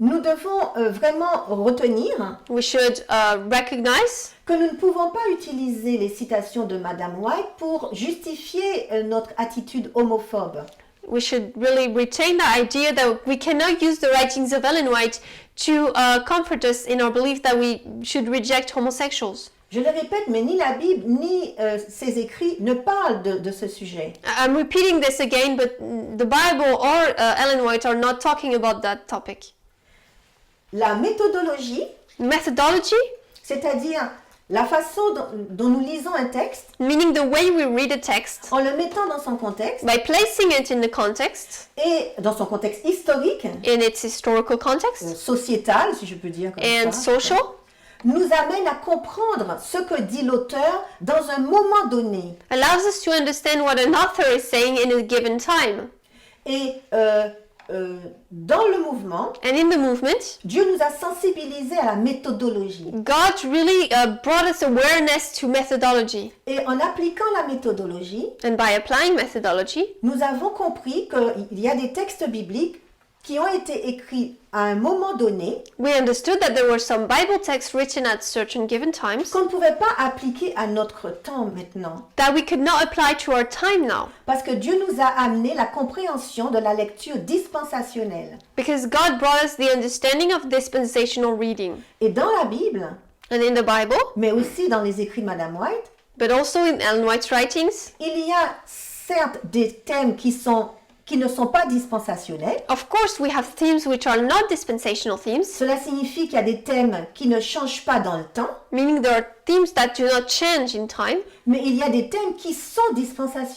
Nous devons vraiment retenir We should recognize que nous ne pouvons pas utiliser les citations de Madame White pour justifier notre attitude homophobe. we should really retain the idea that we cannot use the writings of Ellen White to comfort us in our belief that we should reject homosexuals. Je le répète, mais ni la Bible ni ses écrits ne parlent de ce sujet. I'm repeating this again, but the Bible or Ellen White are not talking about that topic. La méthodologie, Methodology, c'est-à-dire la façon dont nous lisons un texte, meaning the way we read a text, en le mettant dans son contexte, by placing it in the context, et dans son contexte historique, in its historical context, sociétal, si je peux dire comme and ça, social, nous amène à comprendre ce que dit l'auteur dans un moment donné. allows us to understand what an author is saying in a given time. Et dans le mouvement, And in the movement, Dieu nous a sensibilisés à la méthodologie. God really brought us awareness to methodology. Et en appliquant la méthodologie, And by applying methodology, nous avons compris qu'il y a des textes bibliques qui ont été écrits à un moment donné we understood that there were some Bible texts written at certain given times qu'on ne pouvait pas appliquer à notre temps maintenant. that we could not apply to our time now. Parce que Dieu nous a amené la compréhension de la lecture dispensationnelle. Because God brought us the understanding of dispensational reading. Et dans la Bible, And in the Bible, mais aussi dans les écrits Madame White, but also in Ellen White's writings, il y a certes des thèmes qui ne sont pas dispensationels. of course we have themes which are not dispensational themes, Cela signifie qu'il y a des thèmes qui ne changent pas dans le temps, meaning there are themes that do not change in time, mais il y a des thèmes qui sont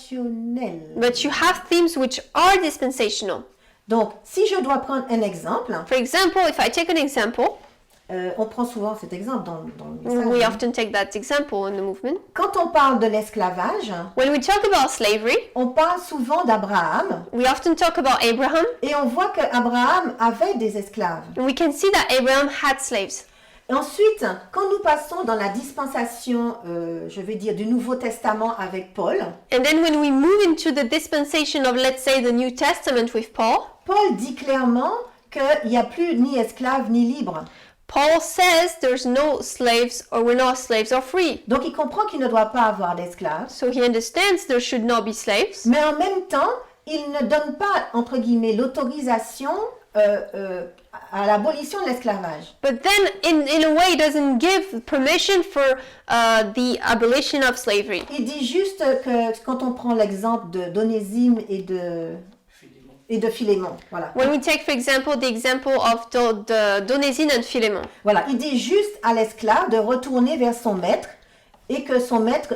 dispensationels. but you have themes which are dispensational. Donc, si je dois prendre un exemple, For example, if I take an example, on prend souvent cet exemple dans le we message. often take that example in the movement. Quand on parle de l'esclavage, When we talk about slavery, on parle souvent d'Abraham we often talk about Abraham, et on voit qu'Abraham avait des esclaves. and we can see that Abraham had slaves. Et ensuite, quand nous passons dans la dispensation, je vais dire, du Nouveau Testament avec Paul, And then when we move into the dispensation of, let's say, the New Testament with Paul, Paul dit clairement qu'il n'y a plus ni esclaves ni libres. Paul says there's no slaves, or we're not slaves or free. Donc il comprend qu'il ne doit pas avoir d'esclaves, So he understands there should not be slaves, mais en même temps, il ne donne pas, entre guillemets, l'autorisation à l'abolition de l'esclavage. but then in a way doesn't give permission for the abolition of slavery. Il dit juste que quand on prend l'exemple d'Onésime et de Philémon, voilà. When we take, for example, the example of the Donésine and Philemon, Voilà, il dit juste à l'esclave de retourner vers son maître et que son maître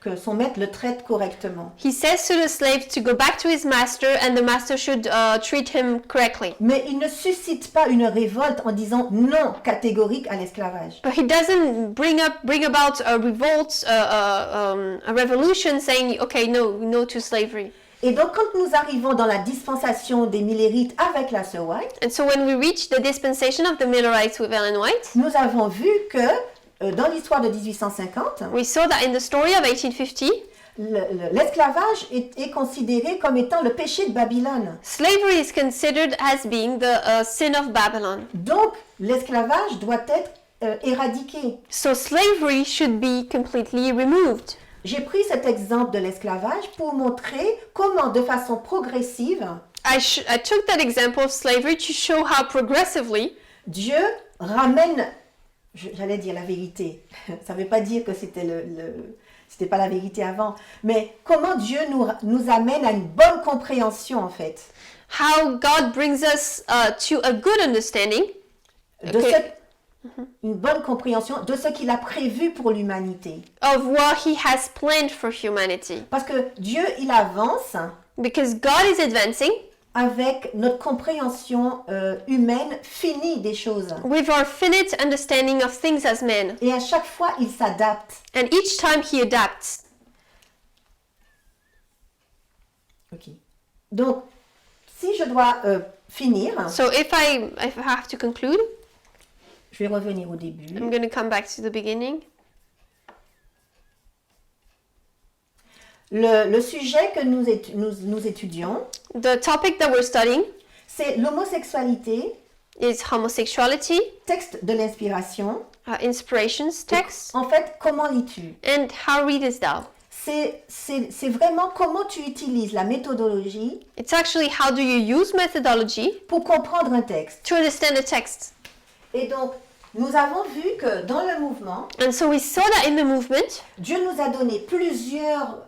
que son maître le traite correctement. he says to the slave to go back to his master, and the master should treat him correctly. Mais il ne suscite pas une révolte en disant non catégorique à l'esclavage. But he doesn't bring about a revolt, a revolution, saying, okay, no to slavery. Et donc, quand nous arrivons dans la dispensation des Millérites avec la sœur White, And so when we reach the dispensation of the Millerites with Ellen White, nous avons vu que dans l'histoire de 1850, we saw that in the story of 1850, l'esclavage est considéré comme étant le péché de Babylone. slavery is considered as being the sin of Babylon. Donc, l'esclavage doit être éradiqué. So slavery should be completely removed. J'ai pris cet exemple de l'esclavage pour montrer comment, de façon progressive, I took that example of slavery to show how progressively Dieu ramène, j'allais dire la vérité. Ça ne veut pas dire que c'était pas la vérité avant, mais comment Dieu nous amène à une bonne compréhension en fait how God brings us to a good understanding de une bonne compréhension de ce qu'il a prévu pour l'humanité. of what He has planned for humanity. Parce que Dieu, il avance Because God is advancing avec notre compréhension humaine finie des choses. with our finite understanding of things as men. Et à chaque fois, il s'adapte. And each time He adapts. Ok. Donc, si je dois finir, So if I have to conclude, je vais revenir au début. I'm going to come back to the beginning. Le sujet que nous étudions, The topic that we're studying c'est l'homosexualité, is homosexuality, texte de l'inspiration. inspirations text, En fait, comment lis-tu? and how readest thou? C'est vraiment comment tu utilises la méthodologie It's actually how do you use methodology pour comprendre un texte. to understand a text. Et donc, nous avons vu que dans le mouvement, And so we saw that in the movement, Dieu nous a donné plusieurs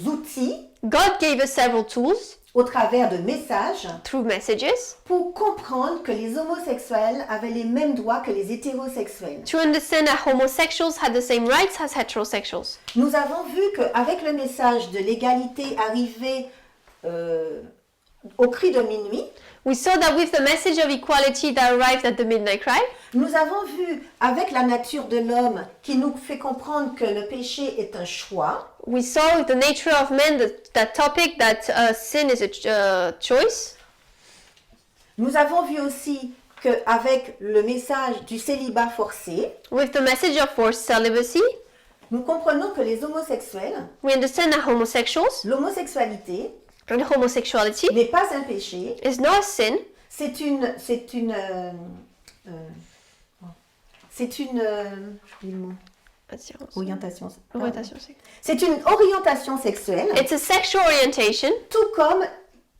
outils God gave us several tools au travers de messages through messages pour comprendre que les homosexuels avaient les mêmes droits que les hétérosexuels. to understand that homosexuals had the same rights as heterosexuals. Nous avons vu qu'avec le message de l'égalité arrivé au cri de minuit, We saw that with the message of equality that arrived at the midnight cry, nous avons vu avec la nature de l'homme qui nous fait comprendre que le péché est un choix. we saw with the nature of man that topic that sin is a choice. Nous avons vu aussi qu'avec le message du célibat forcé, With the message of forced celibacy, nous comprenons que les homosexuels, we understand that homosexuals l'homosexualité and homosexuality n'est pas un péché, is not a sin. c'est une orientation. C'est une orientation sexuelle, It's a sexual orientation, tout comme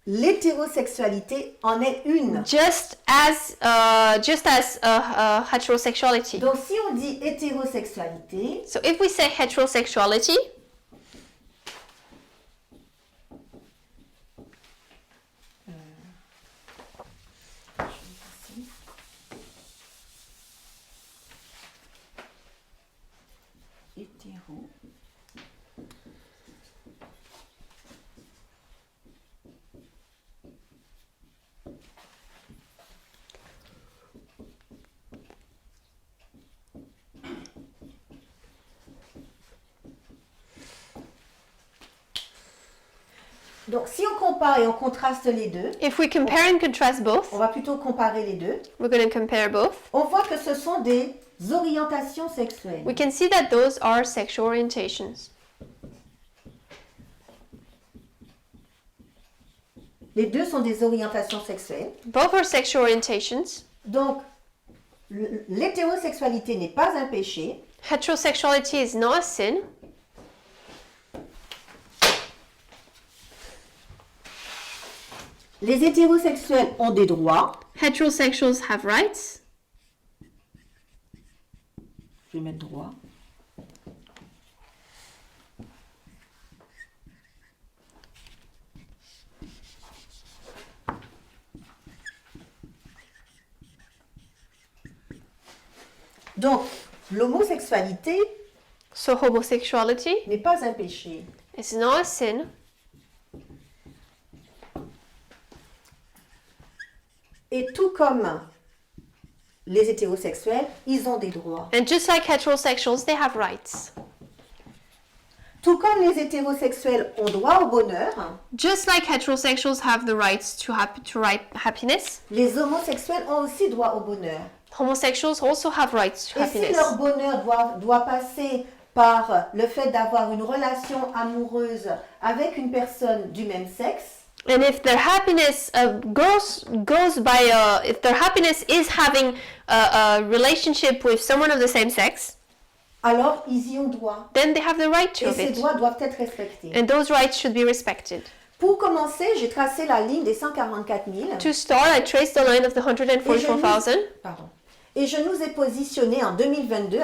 l'hétérosexualité en est une. just as heterosexuality. Donc si on dit hétérosexualité, So if we say heterosexuality, hétéro. Donc si on compare et on contraste les deux, if we compare and contrast both, on va plutôt comparer les deux, we're going to compare both. on voit que ce sont des orientations sexuelles. We can see that those are sexual orientations. Les deux sont des orientations sexuelles. Both are sexual orientations. Donc, l'hétérosexualité n'est pas un péché. Heterosexuality is not a sin. Les hétérosexuels ont des droits. Heterosexuals have rights. Je vais mettre droit. Donc, l'homosexualité So homosexuality n'est pas un péché. is not a sin. Et tout comme les hétérosexuels, ils ont des droits. And just like heterosexuals, they have rights. Tout comme les hétérosexuels ont droit au bonheur, Just like heterosexuals have the rights to happiness, les homosexuels ont aussi droit au bonheur. homosexuals also have rights to Et si happiness. leur bonheur doit passer par le fait d'avoir une relation amoureuse avec une personne du même sexe, And if their happiness if their happiness is having a relationship with someone of the same sex, alors ils y ont droit. then they have the right to Et ces it. droits doivent être respectés. And those rights should be respected. Pour commencer, j'ai tracé la ligne des 144 000. To start, I traced the line of the 144,000, Pardon. Et je nous ai positionnés en 2022,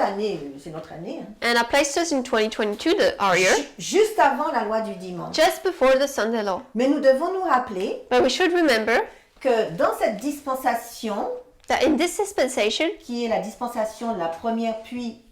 c'est notre année, hein, and I placed us in 2022, our year, juste avant la loi du dimanche. just before the Sunday law. Mais nous devons nous rappeler But we should remember que dans cette dispensation, that in this dispensation, qui est la dispensation de la première pluie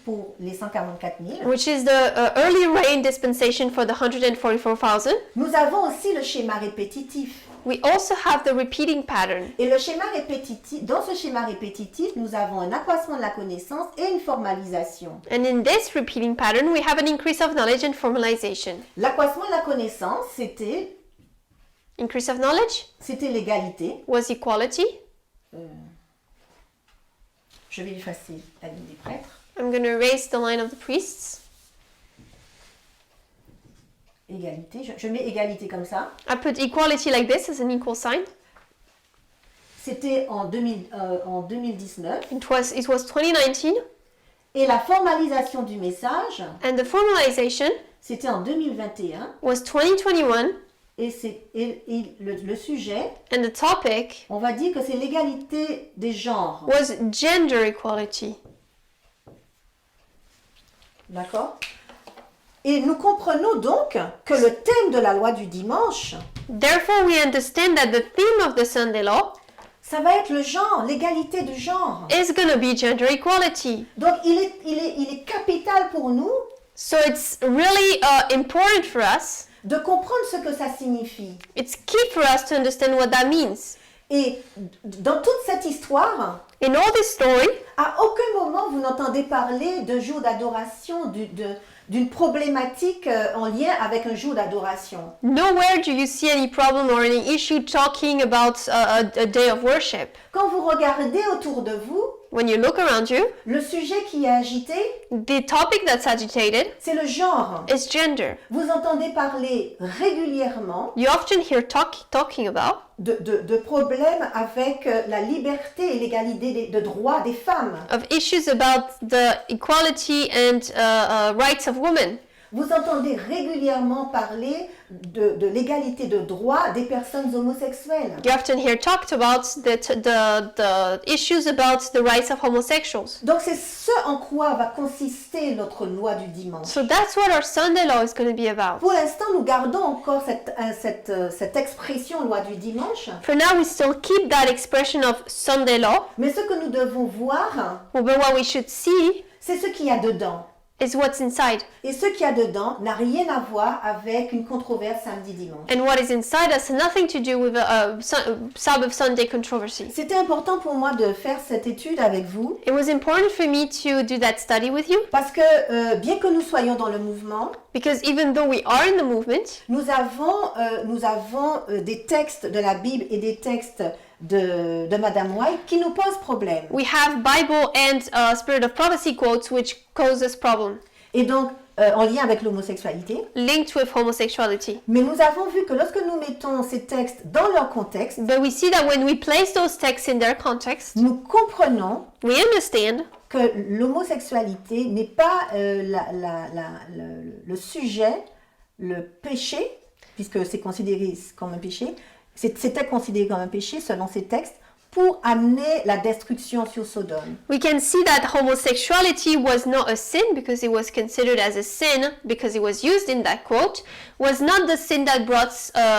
pour les 144 000, which is the early rain dispensation for the 144,000, nous avons aussi le schéma répétitif. we also have the repeating pattern. Et le schéma répétitif, dans ce schéma répétitif, nous avons un accroissement de la connaissance et une formalisation. And in this repeating pattern, we have an increase of knowledge and formalization. L'accroissement de la connaissance, c'était Increase of knowledge l'égalité. was equality. Je vais effacer la ligne des prêtres. I'm going to erase the line of the priests. Égalité, je mets égalité comme ça. I put equality like this as an equal sign. C'était en 2019. It was 2019, Et la formalisation du message, and the formalization c'était en 2021. was 2021. le sujet, and the topic on va dire que c'est l'égalité des genres. was gender equality. D'accord? Et nous comprenons donc que le thème de la loi du dimanche, Therefore, we understand that the theme of the Sunday law ça va être le genre, l'égalité du genre. is going to be gender equality. Donc il est capital pour nous So it's really important for us. de comprendre ce que ça signifie. It's key for us to understand what that means. Et dans toute cette histoire, In all this story, à aucun moment vous n'entendez parler d'un jour d'adoration, d'une problématique en lien avec un jour d'adoration. nowhere do you see any problem or any issue talking about a day of worship. Quand vous regardez autour de vous, When you look around you, le sujet qui est agité, the topic that's agitated c'est le genre. is gender. Vous entendez parler régulièrement You often hear talking about de problèmes avec la liberté et l'égalité de droits des femmes. of issues about the equality and rights of women. Vous entendez régulièrement parler de l'égalité de droits des personnes homosexuelles. You often hear talked about the issues about the rights of homosexuals. Donc c'est ce en quoi va consister notre loi du dimanche. So that's what our Sunday law is going to be about. Pour l'instant, nous gardons encore cette expression loi du dimanche, For now, we still keep that expression of Sunday law, mais ce que nous devons voir, but what we should see c'est ce qu'il y a dedans. is what's inside. Et ce qu'il y a dedans n'a rien à voir avec une controverse samedi-dimanche. And what is inside us has nothing to do with a Sabbath Sunday controversy. C'était important pour moi de faire cette étude avec vous, It was important for me to do that study with you, parce que bien que nous soyons dans le mouvement, because even though we are in the movement, nous avons des textes de la Bible et des textes de Madame White qui nous posent problème. we have Bible and Spirit of Prophecy quotes which cause us problem, Et donc, en lien avec l'homosexualité. linked with homosexuality. Mais nous avons vu que lorsque nous mettons ces textes dans leur contexte, But we see that when we place those texts in their context, nous comprenons we understand que l'homosexualité n'est pas le sujet, le péché, puisque c'est considéré comme un péché, c'était considéré comme un péché selon ces textes, pour amener la destruction sur Sodome. we can see that homosexuality was not a sin because it was considered as a sin because it was used in that quote, was not the sin that brought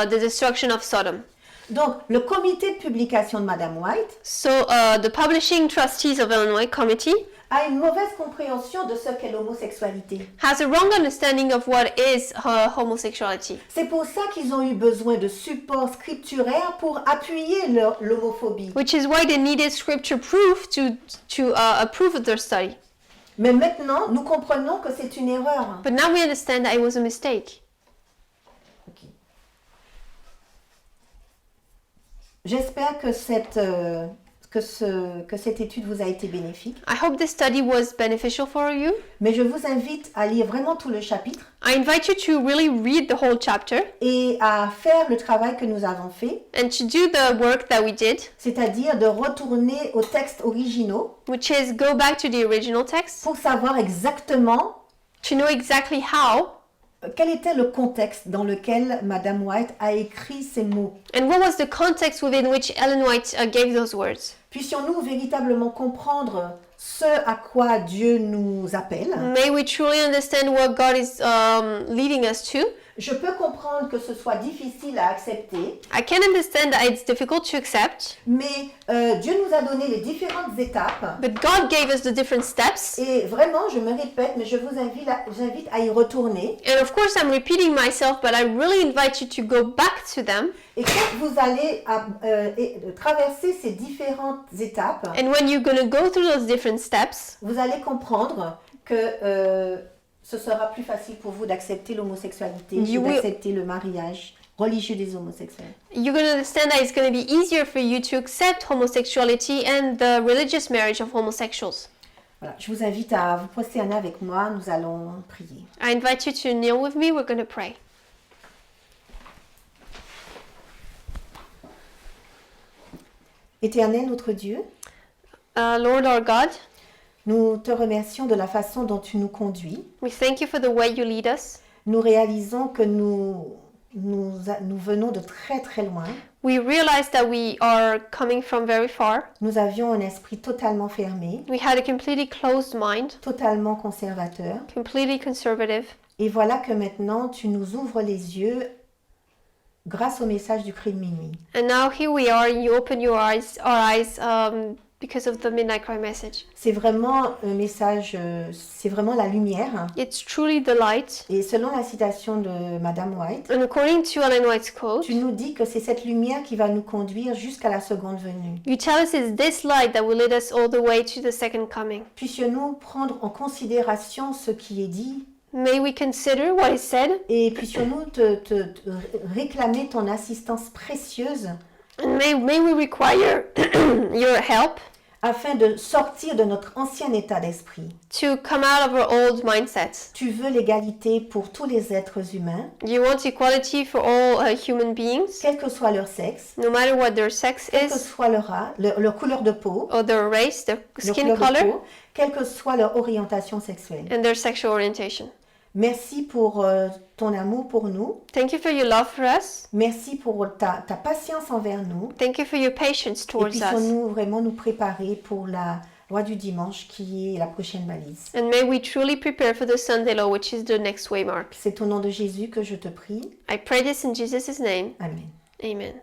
the destruction of Sodom. Donc, le comité de publication de Madame White So the publishing trustees of Illinois Committee a une mauvaise compréhension de ce qu'est l'homosexualité. has a wrong understanding of what is homosexuality. C'est pour ça qu'ils ont eu besoin de supports scripturaires pour appuyer l'homophobie. Which is why they needed scripture proof to approve of their study. Mais maintenant, nous comprenons que c'est une erreur. But now we understand that it was a mistake. Ok. J'espère que cette étude vous a été bénéfique. I hope this study was beneficial for you. Mais je vous invite à lire vraiment tout le chapitre I invite you to really read the whole chapter et à faire le travail que nous avons fait, and to do the work that we did, c'est-à-dire de retourner aux textes originaux which is go back to the original text pour savoir exactement to know exactly how quel était le contexte dans lequel Madame White a écrit ces mots. and what was the context within which Ellen White gave those words. Puissions-nous véritablement comprendre ce à quoi Dieu nous appelle. May we truly understand what God is leading us to. Je peux comprendre que ce soit difficile à accepter, I can understand that it's difficult to accept, mais Dieu nous a donné les différentes étapes. but God gave us the different steps. Et vraiment, je me répète, mais je vous j'invite à y retourner. And of course, I'm repeating myself, but I really invite you to go back to them. Et quand vous allez traverser ces différentes étapes, And when you're going to go through those different steps, vous allez comprendre que ce sera plus facile pour vous d'accepter l'homosexualité et You will- d'accepter le mariage religieux des homosexuels. you're going to understand that it's going to be easier for you to accept homosexuality and the religious marriage of homosexuals. Voilà, je vous invite à vous prosterner avec moi, nous allons prier. I invite you to kneel with me. We're going to pray. Éternel notre Dieu, Lord our God, nous te remercions de la façon dont tu nous conduis. we thank you for the way you lead us. Nous réalisons que nous nous venons de très très loin. We realized that we are coming from very far. Nous avions un esprit totalement fermé, We had a completely closed mind, totalement conservateur. completely conservative. Et voilà que maintenant, tu nous ouvres les yeux grâce au message du cri de minuit. And now here we are, and you open our eyes because of the Midnight Cry message. C'est vraiment un message, c'est vraiment la lumière. It's truly the light. Et selon la citation de Madame White, And according to Ellen White's quote, tu nous dis que c'est cette lumière qui va nous conduire jusqu'à la seconde venue. you tell us it's this light that will lead us all the way to the second coming. Puissions-nous prendre en considération ce qui est dit May we consider what is said, et puissions-nous te réclamer ton assistance précieuse and may we require your help afin de sortir de notre ancien état d'esprit. to come out of our old mindsets. Tu veux l'égalité pour tous les êtres humains, You want equality for all human beings, quel que soit leur sexe, no matter what their sex quelle que is, soit leur couleur de peau, or their race, their leur skin couleur de color, peau, quelle que soit leur orientation sexuelle. and their sexual orientation. Merci pour ton amour pour nous. Thank you for your love for us. Merci pour ta patience envers nous. Thank you for your patience Et towards us. puissions-nous vraiment nous préparer pour la loi du dimanche qui est la prochaine balise. And may we truly prepare for the Sunday law, which is the next waymark. C'est au nom de Jésus que je te prie. I pray this in Jesus' name. Amen. Amen.